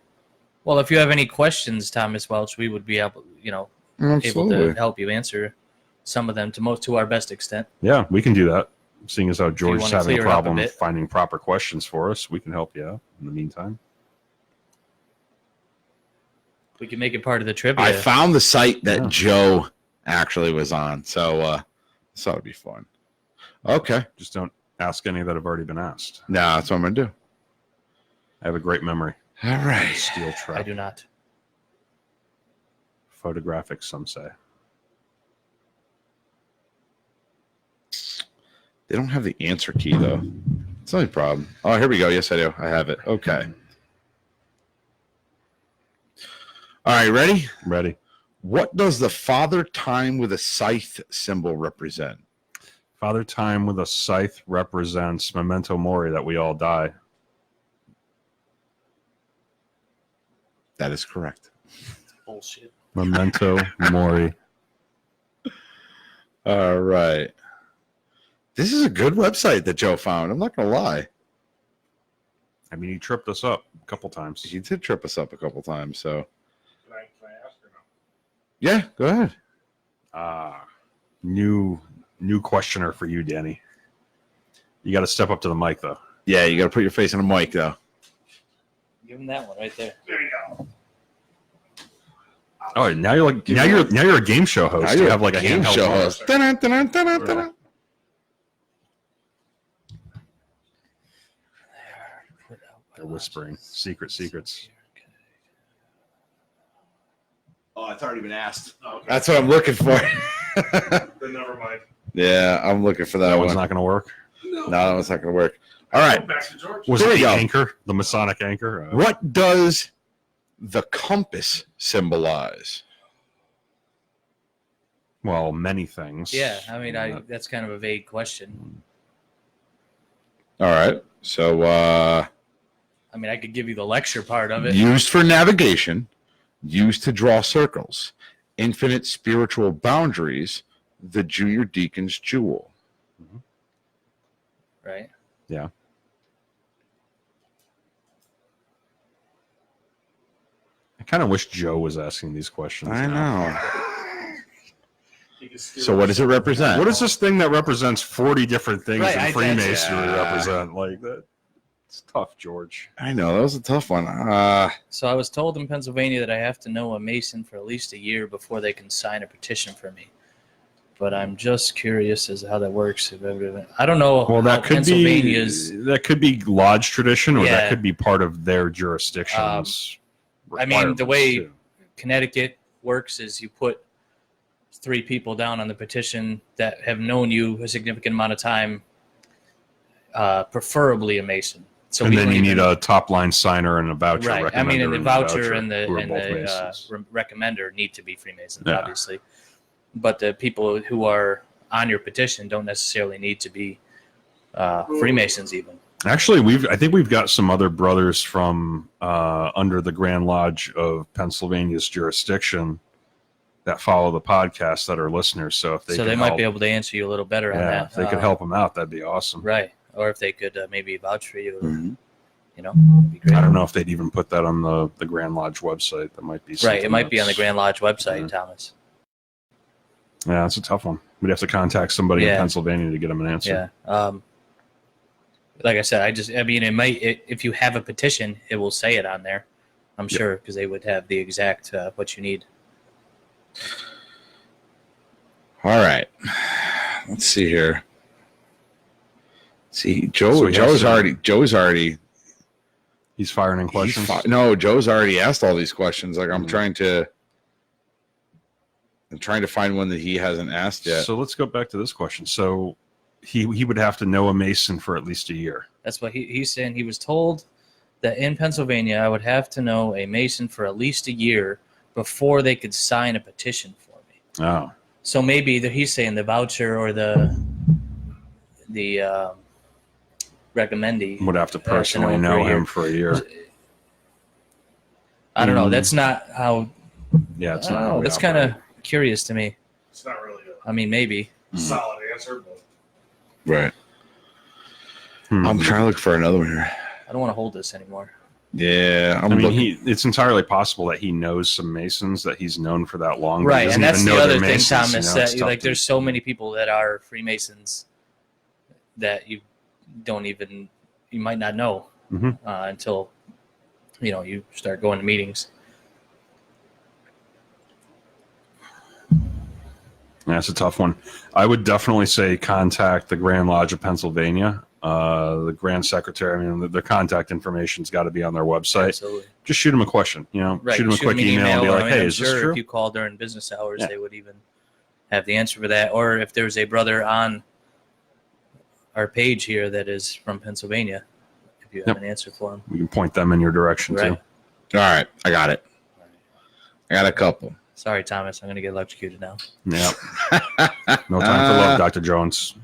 Well, if you have any questions, Thomas Welch, we would be able to Absolutely. help you answer some of them to our best extent. Yeah, we can do that. Seeing as how George is wanna having a clear it up a problem bit. finding proper questions for us, we can help you out in the meantime. We can make it part of the trivia. I found the site that Yeah. Joe actually was on, so this ought to be fun. Okay. Just don't ask any that have already been asked. No, that's what I'm gonna do. I have a great memory. All right. Steel trap. I do not. Photographic, some say. They don't have the answer key though. It's the only problem. Oh, here we go. Yes, I do. I have it. Okay. All right, ready? Ready? What does the father time with a scythe symbol represent? Father Time with a scythe represents memento mori, that we all die. That is correct. Bullshit. Memento mori. All right. This is a good website that Joe found. I'm not going to lie. I mean, he tripped us up a couple times. He did trip us up a couple times. So, Can I ask or no? yeah, go ahead. New questioner for you, Danny. You got to step up to the mic, though. Yeah, you got to put your face on the mic, though. Give him that one right there. There you go. Oh, now you're like now you're a game show host. Now You you're have like a game handheld show phone. host. Dun, dun, dun, dun, dun, dun. They're whispering secrets. Oh, it's already been asked. Oh, okay. That's what I'm looking for. Then never mind. Yeah, I'm looking for that That one. one's not going to work. No, that one's not going to work. All right. Back to George. Was There it we the go. anchor, the Masonic anchor? What does the compass symbolize? Well, many things. Yeah, I mean, that's kind of a vague question. All right. So, I mean, I could give you the lecture part of it. used for navigation, used to draw circles, infinite spiritual boundaries, the junior deacon's jewel. Right? Yeah. I kind of wish Joe was asking these questions. I now. know. You can steer So, what does it represent? What is this thing that represents 40 different things Right, in I- Freemasonry yeah. represent? Like that. It's tough, George. I know. That was a tough one. So I was told in Pennsylvania that I have to know a Mason for at least a year before they can sign a petition for me. But I'm just curious as to how that works. I don't know Well, how that could Pennsylvania's. be lodge tradition, or Yeah. that could be part of their jurisdiction's. I mean, the way requirements, too. Connecticut works is you put 3 people down on the petition that have known you a significant amount of time, preferably a Mason. So and we then don't you even- need a top line signer and a voucher right. I mean, recommender and the and voucher and the who are both and the Masons. recommender need to be Freemasons, Yeah. obviously. But the people who are on your petition don't necessarily need to be Freemasons, even. Actually, I think we've got some other brothers from under the Grand Lodge of Pennsylvania's jurisdiction that follow the podcast that are listeners. So if they So could they might help, be able to answer you a little better on yeah, that. if they could help them out, that'd be awesome. Right. Or if they could maybe vouch for you, Mhm. you know, it'd be great. I don't know if they'd even put that on the Grand Lodge website. That might be Right. something It might be on the that's- Grand Lodge website, Yeah. Thomas. Yeah, it's a tough one. We'd have to contact somebody in Yeah. Pennsylvania to get them an answer. Yeah. Like I said, I mean, if you have a petition, it will say it on there. I'm Yeah. sure because they would have the exact what you need. All right. Let's see here. See, Joe. So he has Joe's already. He's firing in questions. No, Joe's already asked all these questions. Like I'm Mhm. trying to find one that he hasn't asked yet. So let's go back to this question. So he would have to know a Mason for at least a year. That's what he's saying. He was told that in Pennsylvania, I would have to know a Mason for at least a year before they could sign a petition for me. Oh, So maybe he's saying the voucher or the the recommendee. Would have to Has to know personally him for know a year. him for a year. I don't know. That's not how. Yeah, it's I don't not. know. how we That's kind of operate. curious to me. It's not really a I mean, maybe. solid answer, but Right. Hmm. I'm trying to look for another one here. I don't want to hold this anymore. Yeah, I I'm mean, looking. it's entirely possible that he knows some Masons that he's known for that long. but he Right, doesn't and that's even the know they're other thing, Masons, Thomas. you know, That it's tough like, to- there's so many people that are Freemasons that you might not know Mhm. until you start going to meetings. That's a tough one. I would definitely say contact the Grand Lodge of Pennsylvania, the Grand Secretary. I mean, their contact information's got to be on their website. Absolutely. Just shoot them a question. Right. Shoot them a quick an email and be I like, mean, "Hey, I'm is this sure true?" if you call during business hours, Yeah. they would even have the answer for that. Or if there's a brother on our page here that is from Pennsylvania, if you have an answer for him. We can point them in your direction Right. too. All right, I got it. I got a couple. Sorry, Thomas. I'm going to get electrocuted now. Yeah. No time for love, Dr. Jones.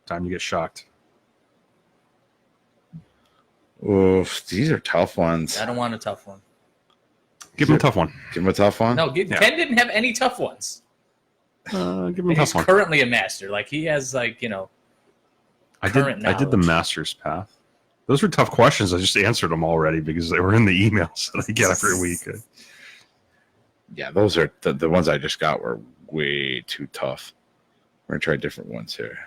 Time to get shocked. Oof, these are tough ones. I don't want a tough one. Give him a tough one. Give him a tough one. No, Yeah. Ken didn't have any tough ones. Give him a He's tough one. currently a master. Like he has, I did current the knowledge. master's path. Those were tough questions. I just answered them already because they were in the emails that I get every week. Yeah, those are the ones I just got were way too tough. We're gonna try different ones here.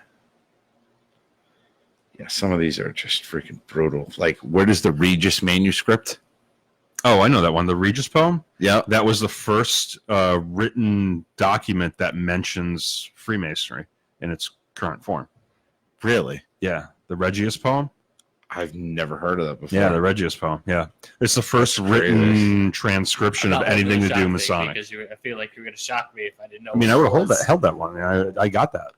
Yeah, some of these are just freaking brutal. Like, where does the Regis manuscript? Oh, I know that one. The Regis poem? Yeah. That was the first written document that mentions Freemasonry in its current form. Really? Yeah. The Regis poem? I've never heard of that before. Yeah, the Regis poem. Yeah. It's the first That's crazy. written transcription I'm of not anything holding to the do shock Masonic. because I feel like you're going to shock me if I didn't know. I mean, I what would it have was. held that one. I got that.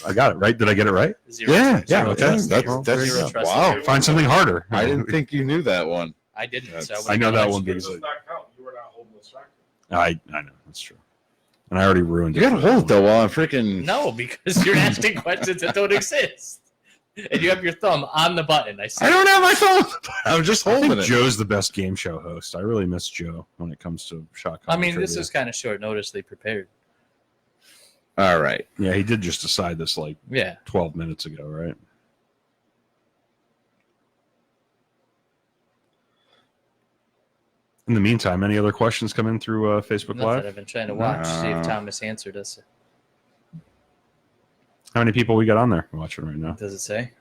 I got it right. Did I get it right? Zero, Yeah, zero yeah, trust. okay. Zero That's trust. wow. Find something harder. I didn't think you knew that one. I didn't. So That's- I I know that one it because does not count. You were not holding this factor. I know that's true, and I already ruined You it. gotta hold it though while I'm freaking. No, because you're asking questions that don't exist, and you have your thumb on the button. I see. I don't have my phone. I'm just I holding think it. Joe's the best game show host. I really miss Joe when it comes to shot. I mean, this trivia. is kind of short notice. They prepared. All right. Yeah, he did just decide this like Yeah. 12 minutes ago, right? In the meantime, any other questions come in through Facebook Nothing. Live? I've been trying to watch, see No. if Thomas answered us. How many people we got on there watching right now? Does it say?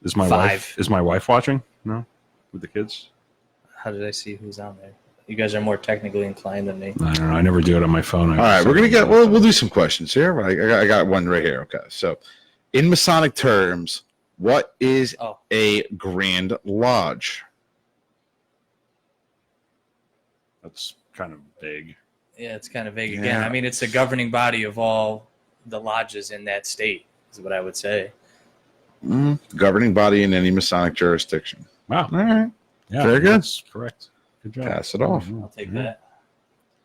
Is my 5. wife? Is my wife watching? No, with the kids. How did I see who's on there? You guys are more technically inclined than me. I don't know. I never do it on my phone. All right, we're gonna get. Well, we'll do some questions here. I got one right here. Okay, so in Masonic terms, what is Oh, a Grand Lodge? That's kind of vague. yeah, it's kind of vague again. Yeah. I mean, it's a governing body of all the lodges in that state, is what I would say. Governing body in any Masonic jurisdiction. Wow. All right, Yeah, Very good. that's correct. Good job. pass it off. I'll take that.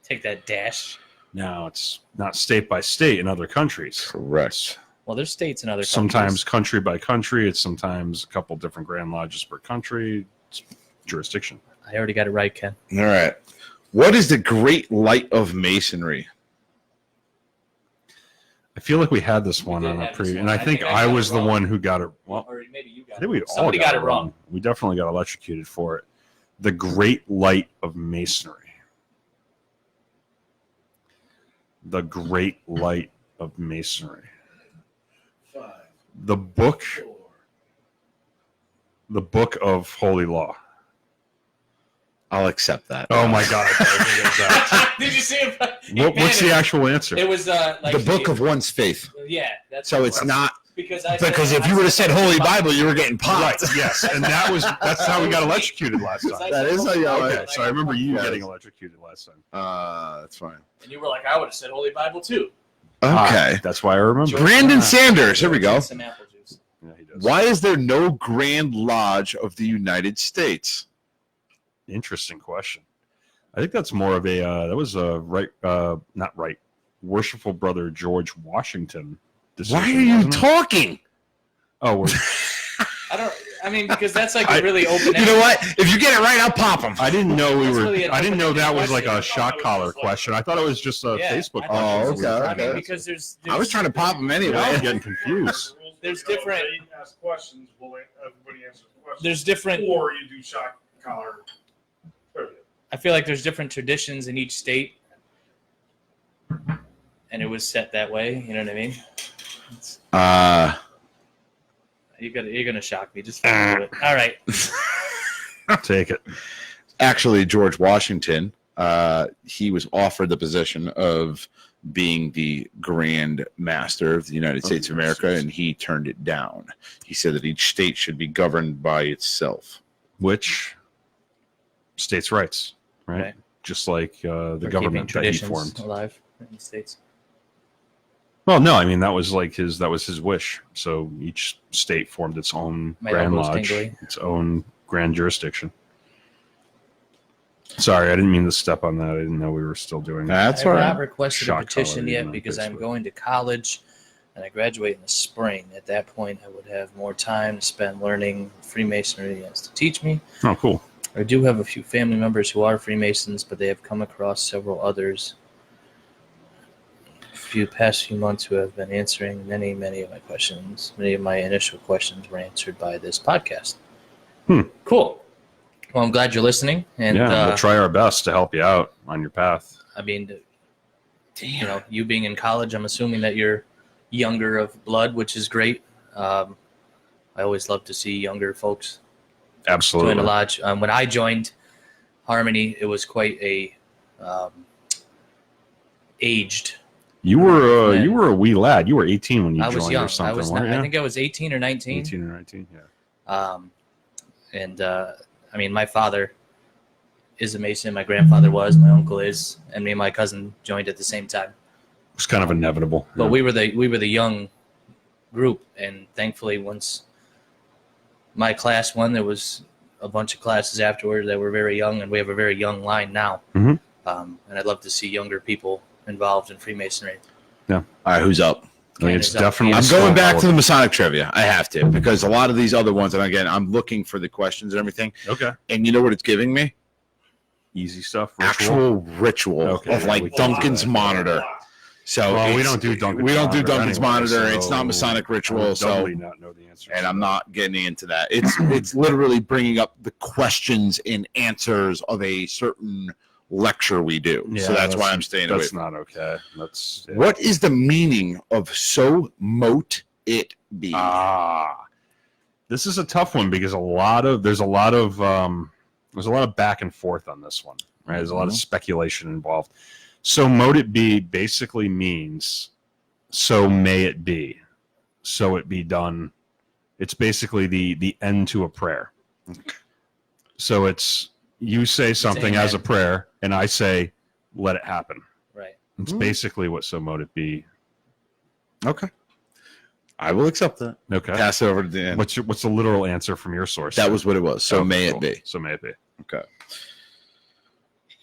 Take that dash. Now it's not state by state in other countries. Correct. Well, there's states in other Sometimes countries. country by country. It's sometimes a couple different Grand Lodges per country. It's jurisdiction. I already got it right, Ken. All right. What is the Great Light of Masonry? I feel like we had this one did on a have this pre, one. and I think I I got was it the wrong. one who got it. Well, Or maybe you got I think we it. all Somebody got it wrong. We definitely got electrocuted for it. The Great Light of Masonry. The Great Light of Masonry. 5, The book 4. of Holy Law. I'll accept that. Oh my God! I think it was that. Did you see it? What's the actual answer? It was like The Book of One's Faith. Yeah, that's So what it's it was. not because I because said- if you would have said Holy Bible. Bible, you were getting Right. popped. Yes, and that's how we got electrocuted last time. That is how you got Okay, so I remember you getting electrocuted last time. That's fine. And you were like, I would have said Holy Bible too. Okay. That's why I remember. Brandon Sanders. Here we go. Some apple juice. Yeah, he does. Why is there no Grand Lodge of the United States? Interesting question. I think that's more of a that was a not right, worshipful brother George Washington decision. Why are you wasn't it? talking? Oh, we're, I mean, because that's like a really open. You know what? If you get it right, I'll pop them. I didn't know we That's were. really an I didn't know that was like question. a shot collar question. I thought it was just a Facebook I question. thought Oh, this was- okay, I mean, okay. because there's I was trying to pop them anyway. I'm getting confused. There's different- Ask questions. Everybody answers the questions. there's different. Or you do shot collar. trivia. I feel like there's different traditions in each state, and it was set that way. You know what I mean? You're gonna shock me. Just fucking do it. All right. Take it. Actually, George Washington, he was offered the position of being the Grand Master of the United States of America, and he turned it down. He said that each state should be governed by itself. Which states' rights, right? Right. Just like the We're government keeping that he traditions formed. alive in the states. Well, no, I mean that was his wish. So each state formed its own My grand elbow's lodge, tingly. its own grand jurisdiction. Sorry, I didn't mean to step on that. I didn't know we were still doing that. That's I all have not right. requested Shock a petition collar, yet you know, because I'm basically. going to college and I graduate in the spring. At that point, I would have more time to spend learning Freemasonry has to teach me. Oh, cool. I do have a few family members who are Freemasons, but they have come across several others past few months who have been answering many of my questions. Many of my initial questions were answered by this podcast. Cool. Well, I'm glad you're listening. And Yeah, we'll try our best to help you out on your path. I mean, you know, you being in college, I'm assuming that you're younger of blood, which is great. I always love to see younger folks Absolutely. join the lodge. When I joined Harmony, it was quite a aged. You were Yeah. you were a wee lad. You were 18 when you I joined was young. or something, I was. weren't you? I think I was 18 or 19. 18 or 19. Yeah. I mean, my father is a Mason. My grandfather was. My uncle is, and me and my cousin joined at the same time. It was kind of inevitable. But Yeah. we were the young group, and thankfully, once my class won, there was a bunch of classes afterwards that were very young, and we have a very young line now. Mhm. And I'd love to see younger people involved in Freemasonry. All right, who's up? I mean, it's Canada's up. definitely. I'm still going back to valid. the Masonic Trivia. I have to, because a lot of these other ones, and again, I'm looking for the questions and everything. Okay. And you know what it's giving me? Easy stuff. Ritual. Actual ritual Okay, of yeah, like we can do Duncan's that. monitor. So Well, we it's- don't do Duncan's We don't do Monitor Duncan's anyway, monitor. It's so not Masonic I ritual. would So, doubly not know the answer. and I'm not getting into that. It's literally bringing up the questions and answers of a certain lecture we do. Yeah, so that's why I'm staying away. That's From not okay. That's it. What is the meaning of "so mote it be"? This is a tough one because there's a lot of back and forth on this one. Right, there's a lot of speculation involved. So mote it be basically means so may it be, so it be done. It's basically the end to a prayer. So it's you say something as a prayer, and I say, let it happen. Right. It's basically what so mote it be. Okay, I will accept that. Okay. Pass it over to Dan. What's the literal answer from your source? That was what it was. So Oh, may cool. it be. So may it be. Okay.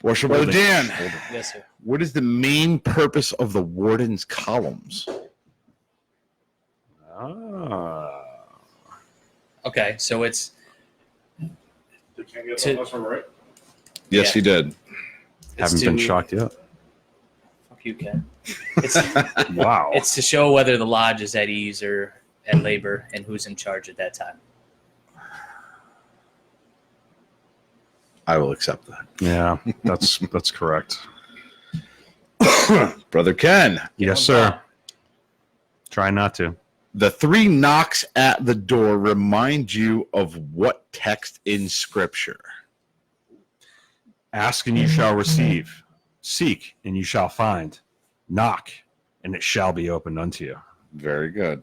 Worship Brother Dan, Yes, sir. what is the main purpose of the Wardens columns? Okay, so it's They can't get To- that last one right. Yes, Yeah. he did. Haven't to, been shocked yet. Fuck you, Ken. It's Wow. it's to show whether the lodge is at ease or at labor and who's in charge at that time. I will accept that. Yeah, that's correct. Brother Ken, Yes, sir. Try not to. the 3 knocks at the door remind you of what text in Scripture? Ask and you shall receive. Seek and you shall find. Knock and it shall be opened unto you. Very good.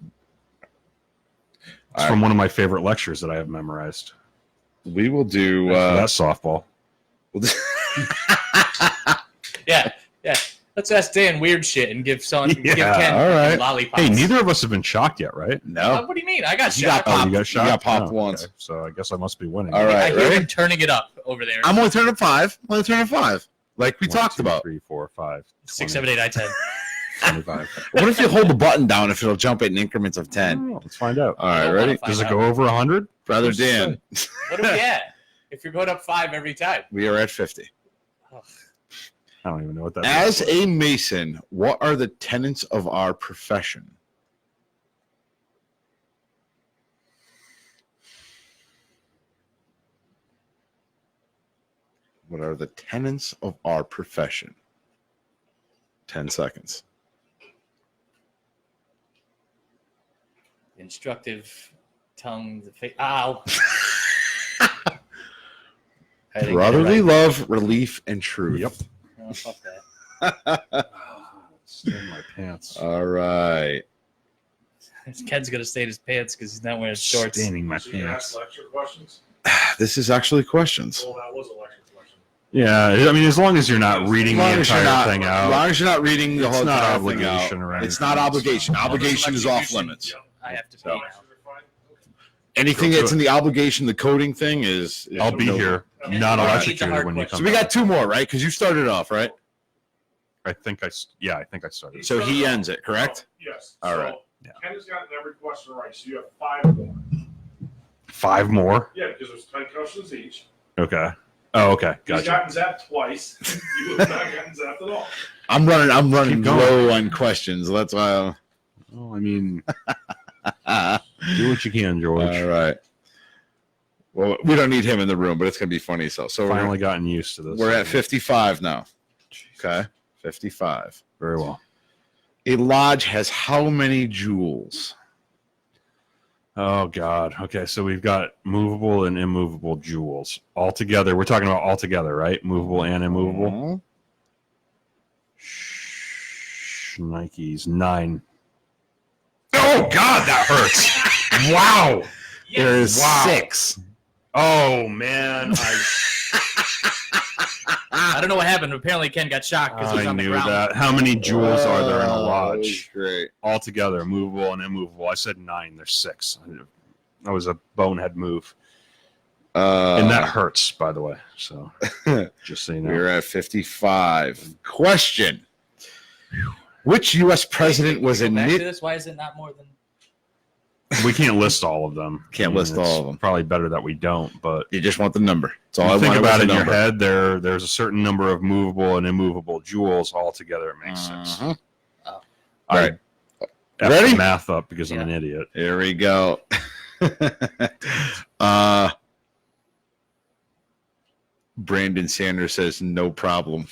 It's from one of my favorite lectures that I have memorized. We will do. That's softball. Yeah. Let's ask Dan weird shit and give Yeah, Ken all right. lollipops. Hey, neither of us have been shocked yet, right? no. What do you mean? I got You got shot. popped. you got You shot. got popped Oh, once. okay. So I guess I must be winning. All I right, hear him ready? turning it up over there. I'm only turning 5. I'm only turning 5. Like we 1, talked 2, about. 3, 4, 5. 6, 20. 7, 8, 9, 10. 25. What if you hold the button down if it'll jump in increments of 10? Oh, let's find out. All right, I don't ready? wanna find Does it out. go over 100? Brother Dan, What are we at? If you're going up 5 every time. we are at 50. Ugh. I don't even know what that As is. a Mason, what are the tenets of our profession? What are the tenets of our profession? 10 seconds. Instructive tongue. Ow. I didn't get it Brotherly right. love, relief, and truth. Yep. Oh, fuck that. Stain my pants. All right. Ken's gonna stay in his pants because he's not wearing shorts. Staining my So you ask pants. lecture questions? This is actually questions. Well, that was a lecture question. Yeah, I mean, as long as you're not reading the entire thing As out. long as you're not reading the It's whole not entire thing obligation out. or It's anything. not obligation. Well, Obligation is like off you limits. should- I have to pay So- now. Lectures are fine? Anything Go to that's it. in the obligation, the coding thing is I'll be no- here, Okay. not All right. electrocuted when you So come So we back. got 2 more, right? Because you started off, right? I think I started. So he ends it, correct? Yes. All So right. Yeah. Ken has gotten every question right, so you have 5 more. 5 more? Yeah, because there's 10 questions each. Okay. Oh, okay. He's Gotcha. gotten zapped twice. You have not gotten zapped at all. I'm running Keep going. low on questions. That's why Oh, I mean, I'm do what you can, George. all right. Well, we don't need him in the room, but it's gonna be funny. So Finally gotten used to this. we're at 55 now. Okay, 55. Very well. A lodge has how many jewels? Oh, God. Okay, so we've got movable and immovable jewels. All together, we're talking about all together, right? Movable and immovable? Nikes, 9. Oh, God, that hurts. Wow. There is Wow. 6. Oh, man. I don't know what happened. Apparently, Ken got shocked because he's I on the knew ground. that. How many jewels are there in a Oh, lodge? Great. All together, movable and immovable. I said 9. There's 6. That was a bonehead move. And that hurts, by the way. So, just so you know. We're at 55. Question. Which U.S. president was Go back to in this. Why is it not more than? We can't list all of them. Can't list all it's of them. Probably better that we don't. But You just want the number. That's all you I think want. about was it the in your number. head. There's a certain number of movable and immovable jewels all together. It makes sense. Mhm. Oh. All right. F Ready? the math up because I'm an idiot. Here we go. Brandon Sanders says no problem.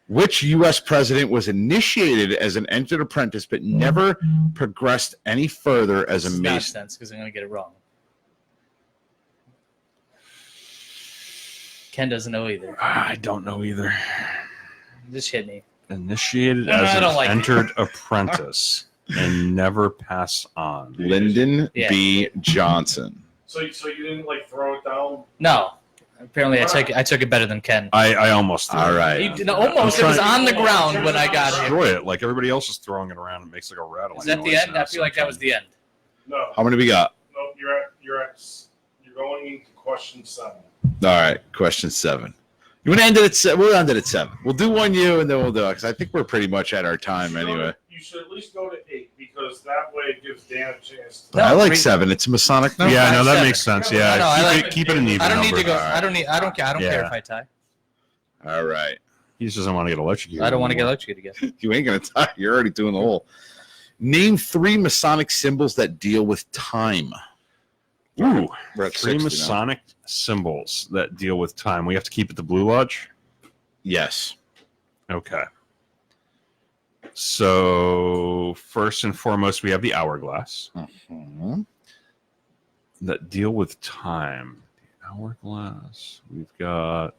Which U.S. president was initiated as an entered apprentice but never progressed any further as a This is Mason? nonsense because I'm going to get it wrong. Ken doesn't know either. I don't know either. Just hit me. Initiated No, as I an don't like it. entered apprentice and never pass on. Lyndon Yeah. B. Johnson. So you didn't like throw it down? No. Apparently, I took it better than Ken. I almost did. All right. You did, almost. It was on the ground when I got it. Destroy it like everybody else is throwing it around. It makes like a rattling. Is that the noise end? now, I feel like that was the end. No. How many we got? No, you're going into question 7. All right. Question 7. You want to end it at 7? We'll end it at 7. We'll do one you and then we'll do it because I think we're pretty much at our time anyway. You should at least go to 8 because that way it gives Dan a chance to. No, I like three- 7. It's a Masonic number. Yeah, no, that 7. makes sense. Yeah, No, I like- keep it an even I don't number. need to go. All right. I don't care. I don't care if I tie. All right. He just doesn't want to get electrocuted. I don't want to get anymore. electrocuted again. You ain't going to tie. You're already doing the whole. Name 3 Masonic symbols that deal with time. Ooh, We're at 3 60 now. Masonic symbols that deal with time. We have to keep it the Blue Lodge? Yes. Okay. So, first and foremost, we have the hourglass Mhm. that deal with time. The hourglass. We've got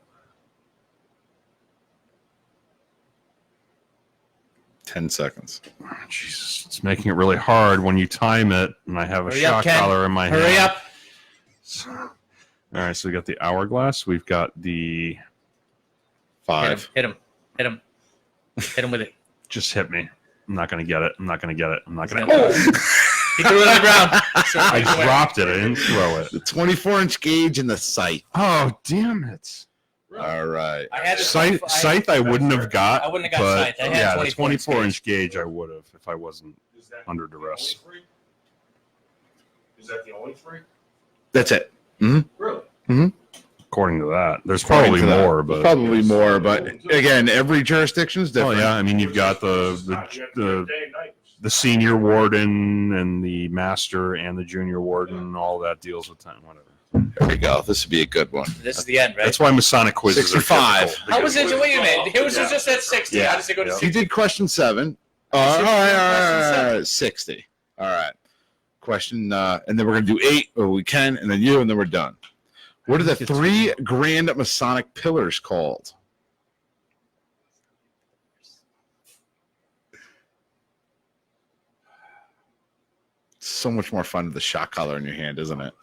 10 seconds. oh, Jesus. It's making it really hard when you time it, and I have a Hurry up, shock Ken. collar in my hand. Hurry up. All right, so we got the hourglass. We've got the 5. Hit him. Hit him. Hit him with it. just hit me. I'm not gonna get it. I'm not gonna get it. I'm not gonna. Oh! He threw it on the ground. So I away. dropped it. I didn't throw it. The 24-inch gauge and the sight. Oh, damn it. All right. I had to Scythe I wouldn't have got. I wouldn't have got but Scythe. I had yeah, the 24 24-inch gauge I would have if I wasn't Is that under the duress. only three? Is that the only three? That's it. Really? According to that. There's According probably to that. more, but Probably more, but again, every jurisdiction is oh different. yeah, I mean you've got the senior warden and the master and the junior warden. All that deals with time, whatever. There we go. This would be a good one. This is the end, right? That's why Masonic quizzes 65. are difficult. How was it? Wait a minute. It was just at 60. Yeah. How does it go to Yeah. 60? You did question 7. All right. 60. All right. Question, and then we're going to do 8, or we can, and then you, and then we're done. What are the 3 grand Masonic pillars called? So much more fun with the shot collar in your hand, isn't it?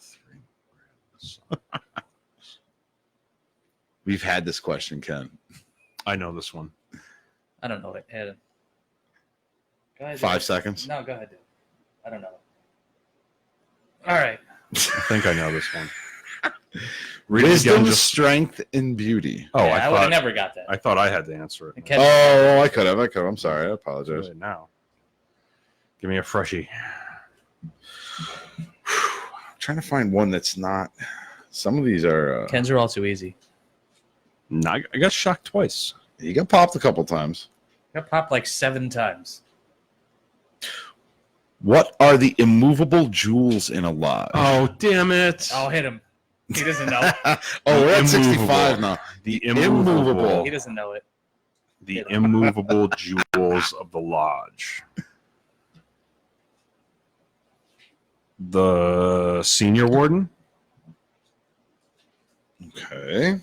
We've had this question, Ken. I know this one. I don't know it. Go ahead. 5 seconds. No, go ahead. I don't know. All right. I think I know this one. Wisdom, just- strength, and beauty. Oh, Yeah, I would I have thought never got that. I thought I had to answer it. Ken- Oh, I could have. I'm sorry. I Too apologize. late now. Give me a freshie. I'm trying to find one that's not. Some of these are. Ken's are all too easy. No, I got shocked twice. You got popped a couple times. Got popped like 7 times. What are the immovable jewels in a lodge? Oh, damn it. I'll hit him. He doesn't know. We're at Immovable. 65 now. The He immovable. doesn't know it. The immovable jewels of the lodge. The senior warden. Okay.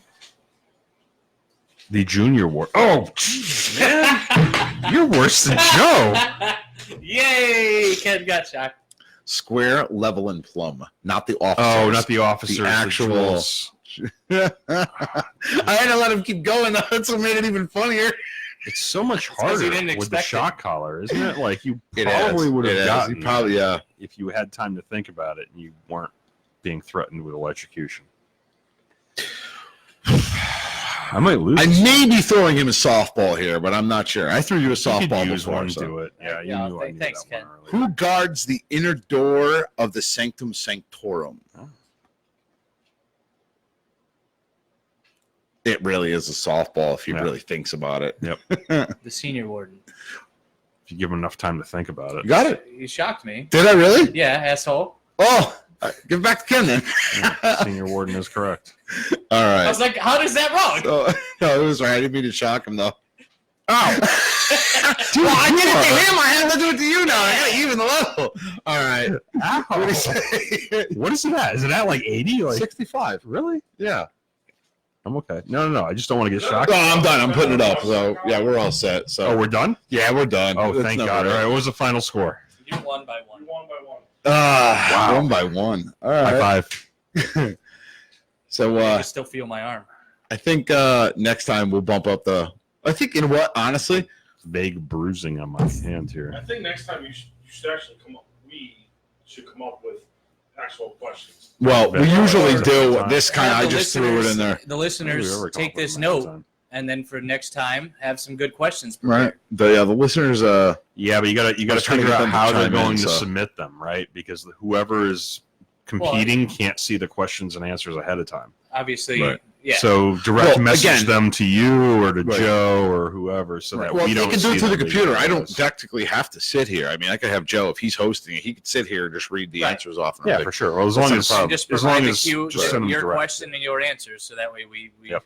The junior warden. Oh, geez, man. You're worse than Joe. Yay! Ken got shocked. Square, level, and plumb. Not the officers. Oh, not the officers. The actual. jewels. I had to let him keep going. That's what made it even funnier. It's so much 'cause harder he didn't with the expect shock collar, isn't it? Like you It probably is. would It have is. gotten You probably, if you had time to think about it and you weren't being threatened with electrocution. I might lose. I may be throwing him a softball here, but I'm not sure. I threw you a You softball could use before. one so. to it. Yeah, you Yeah, knew I knew thanks, that Ken. one earlier. Who guards the inner door of the Sanctum Sanctorum? Oh. It really is a softball if he Yeah. really thinks about it. The senior warden. If you give him enough time to think about You it. got it? You shocked me. Did I really? Yeah, asshole. Oh, give it back to Ken then. Yeah, senior warden is correct. All I right. was like, how does that wrong? So, no, it was right. I didn't mean to shock him though. Oh, Dude, well, I did it to him. I had to do it to you now. I got to even the level. All right. What do you say? what is it at? Is it at like 80? Like 65. really? Yeah. I'm okay. No. I just don't want to get shocked. No, I'm done. I'm putting it up. So yeah, we're all set. Oh, So we're done? yeah, we're done. Oh, That's thank not God. right. All right, what was the final score? You won by one. You won by one. Wow. 1 by 1. All High right. five. So I can still feel my arm. I think next time we'll bump up the. I think you know what? Honestly, Vague bruising on my hand I here. think next time you should actually come up. We should come up with actual questions. well, we usually do this kind. Have I the just threw it in there. The listeners take this note, and then for next time, have some good questions. Right. The listeners. Yeah, but you got to was trying to figure get out them to how they're chime in, going to so. submit them, right? Because whoever is competing can't see the questions and answers ahead of time. Obviously, Right. yeah. So direct Well, message again- them to you or to Right. Joe or whoever, so that Well, we they don't can do see it through the them computer. leaving I don't us. technically have to sit here. I mean, I could have Joe if he's hosting it. He could sit here and just read the Right. answers off. And Yeah, everything. for sure. Well, as That's long not a as problem. just as provide long the as cue, just send them your direct. question and your answers, so that way we Yep.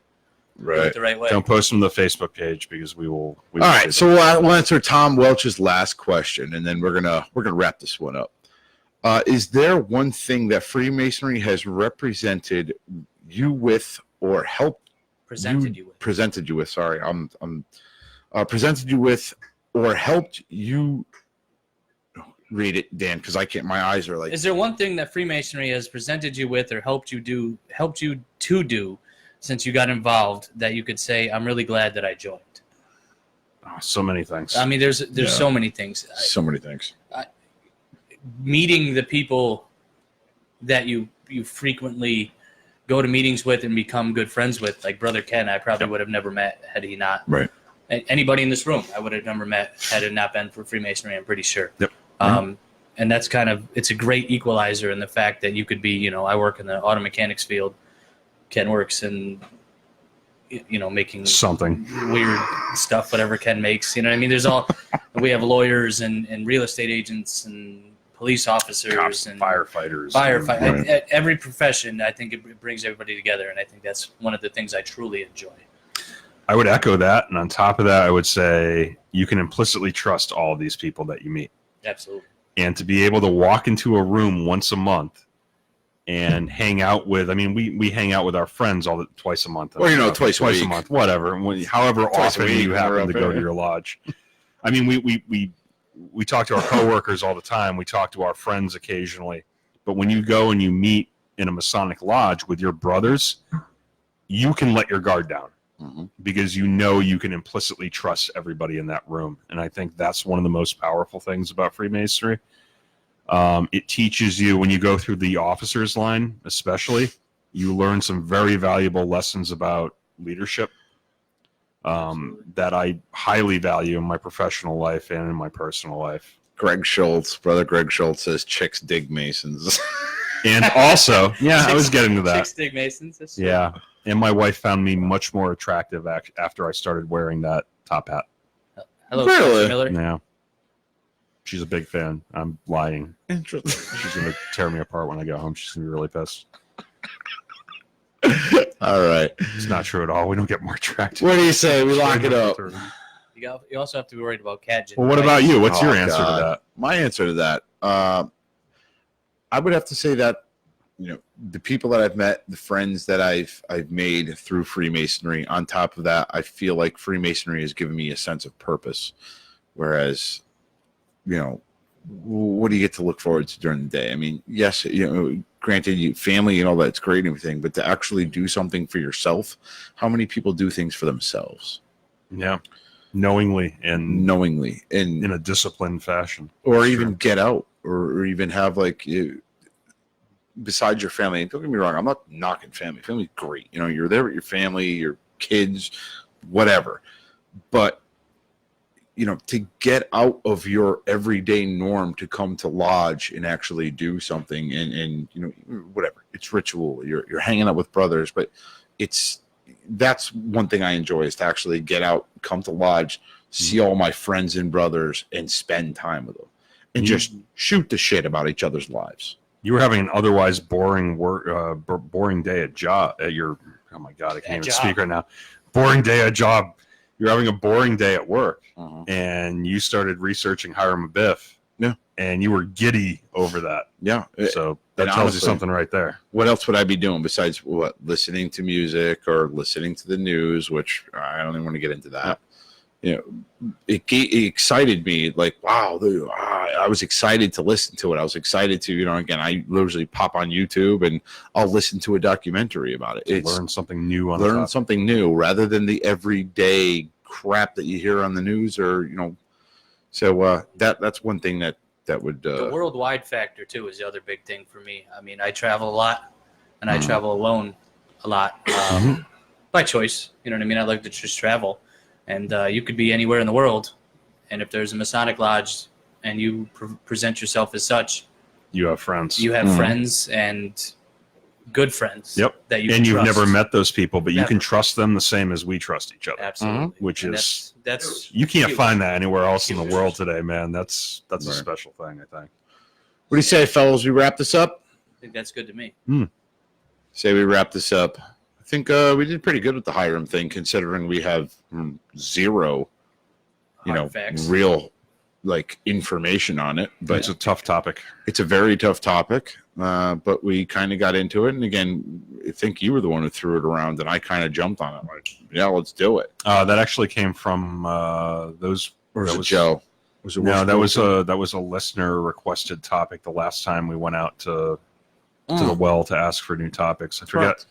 do it the right way. Don't post them to the Facebook page because we will. All right, so we'll answer Tom Welch's last question, and then we're gonna wrap this one up. Is there one thing that Freemasonry has represented you with or helped Presented you with. presented you with? Sorry, I'm presented you with or helped you read it, Dan, because I can't. My eyes are like. Is there one thing that Freemasonry has presented you with or helped you to do since you got involved that you could say, I'm really glad that I joined? Oh, so many things. I mean, there's Yeah. so many things. so many things. Meeting the people that you frequently go to meetings with and become good friends with, like Brother Ken, I probably would have never met had he not. Right. Anybody in this room, I would have never met had it not been for Freemasonry, I'm pretty sure. Yep. And that's it's a great equalizer in the fact that you could be, I work in the auto mechanics field. Ken works in, making Something. weird stuff, whatever Ken makes. You know what I mean? We have lawyers and real estate agents and police officers Cops, and firefighters. Right. At every profession, I think it brings everybody together, and I think that's one of the things I truly enjoy. I would echo that, and on top of that, I would say you can implicitly trust all of these people that you meet, Absolutely. and to be able to walk into a room once a month and hang out with. I mean, we hang out with our friends twice a month, Or, twice a week. month, whatever. However Twice a often week you when happen we're to up go there. to your lodge. I mean, we talk to our coworkers all the time. We talk to our friends occasionally. But when you go and you meet in a Masonic lodge with your brothers, you can let your guard down because you can implicitly trust everybody in that room. And I think that's one of the most powerful things about Freemasonry. It teaches you, when you go through the officers line, especially, you learn some very valuable lessons about leadership that I highly value in my professional life and in my personal life. Brother Greg Schultz says chicks dig Masons. And also, I was getting to that. Chicks dig Masons. That's true. Yeah. And my wife found me much more attractive after I started wearing that top hat. Hello, Really? Coach Miller. Yeah. She's a big fan. I'm lying. Interesting. She's going to tear me apart when I get home. She's going to be really pissed. All right. It's not true at all. We don't get more attractive. What do you say? We lock it up. You also have to be worried about Cadgett. Well, what about you? What's your answer to that? My answer to that, I would have to say that the people that I've met, the friends that I've made through Freemasonry. On top of that, I feel like Freemasonry has given me a sense of purpose. Whereas, what do you get to look forward to during the day? I mean, yes, granted, family and all that's great and everything, but to actually do something for yourself, how many people do things for themselves? Yeah. Knowingly and in a disciplined fashion. Or even get out, or even have besides your family. And don't get me wrong, I'm not knocking family. Family's great. You're there with your family, your kids, whatever. But to get out of your everyday norm to come to lodge and actually do something and whatever. It's ritual. You're hanging out with brothers, but that's one thing I enjoy, is to actually get out, come to lodge, see all my friends and brothers, and spend time with them, and just shoot the shit about each other's lives. You were having an otherwise boring boring day at job at your. Oh my God, I can't even speak right now. Boring day at job. You're having a boring day at work, and you started researching Hiram Abiff. Yeah, and you were giddy over that. Yeah, so that tells you something right there. What else would I be doing besides listening to music or listening to the news? Which I don't even want to get into that. It excited me. Like, wow, I was excited to listen to it. I was excited to, again, I usually pop on YouTube and I'll listen to a documentary about it. Learn something new something new rather than the everyday crap that you hear on the news, or so that's one thing that would the worldwide factor too is the other big thing for me. I mean, I travel a lot, and I travel alone a lot by choice. You know what I mean? I like to just travel. And you could be anywhere in the world, and if there's a Masonic lodge and you present yourself as such, you have friends. You have friends, and good friends. Yep. That you and you've trust. never met those people, but Never. you can trust them the same as we trust each other. Absolutely. Which And is that's you can't huge. find that anywhere else in the world today, man. That's a special thing, I think. What do you say, fellas? We wrap this up? I think that's good to me. Say we wrap this up. I think we did pretty good with the Hiram thing, considering we have zero, Hard facts. real information on it. But It's a tough topic. it's a very tough topic. But we kind of got into it, and again, I think you were the one who threw it around, and I kind of jumped on it. Like, yeah, let's do it. That actually came from those. Or that was it Joe? Was it No, that was a listener requested topic the last time we went out to the well to ask for new topics. I forget.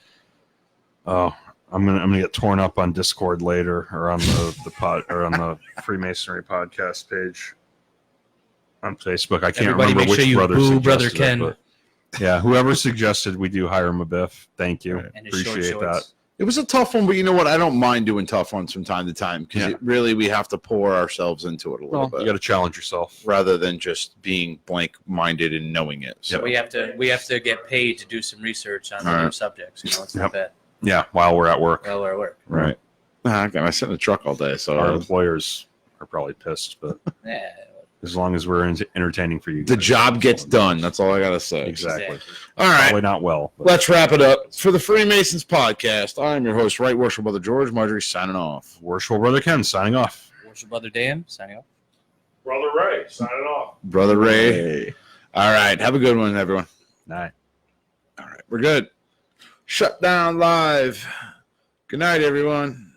Oh, I'm gonna get torn up on Discord later, or on the pod, or on the Freemasonry podcast page on Facebook. I can't Everybody remember make which sure you brother boo suggested Brother it, Ken. but Yeah, whoever suggested we do Hiram Abiff, thank you. Right. And his short Appreciate that. shorts. It was a tough one, but you know what? I don't mind doing tough ones from time to time because Yeah. it really we have to pour ourselves into it a little Well, bit you got to challenge yourself. rather than just being blank-minded and knowing it. So We have to get paid to do some research on All other right. subjects. You know, it's Yep. not bad. Yeah, while we're at work. Well, we're at work. right. Okay, I sit in the truck all day, so Our employers are probably pissed, but Yeah, as long as we're entertaining for you, the guys, job gets done. That's all I gotta say. Exactly. All right. Probably not well. But Let's wrap it up. For the Freemasons podcast, I'm your host, Right Worshipful Brother George Marjorie, signing off. Worshipful Brother Ken signing off. Worship Brother Dan, signing off. Brother Ray, signing off. Brother Ray. All right. Have a good one, everyone. Night. All right. We're good. Shut down live. Good night, everyone.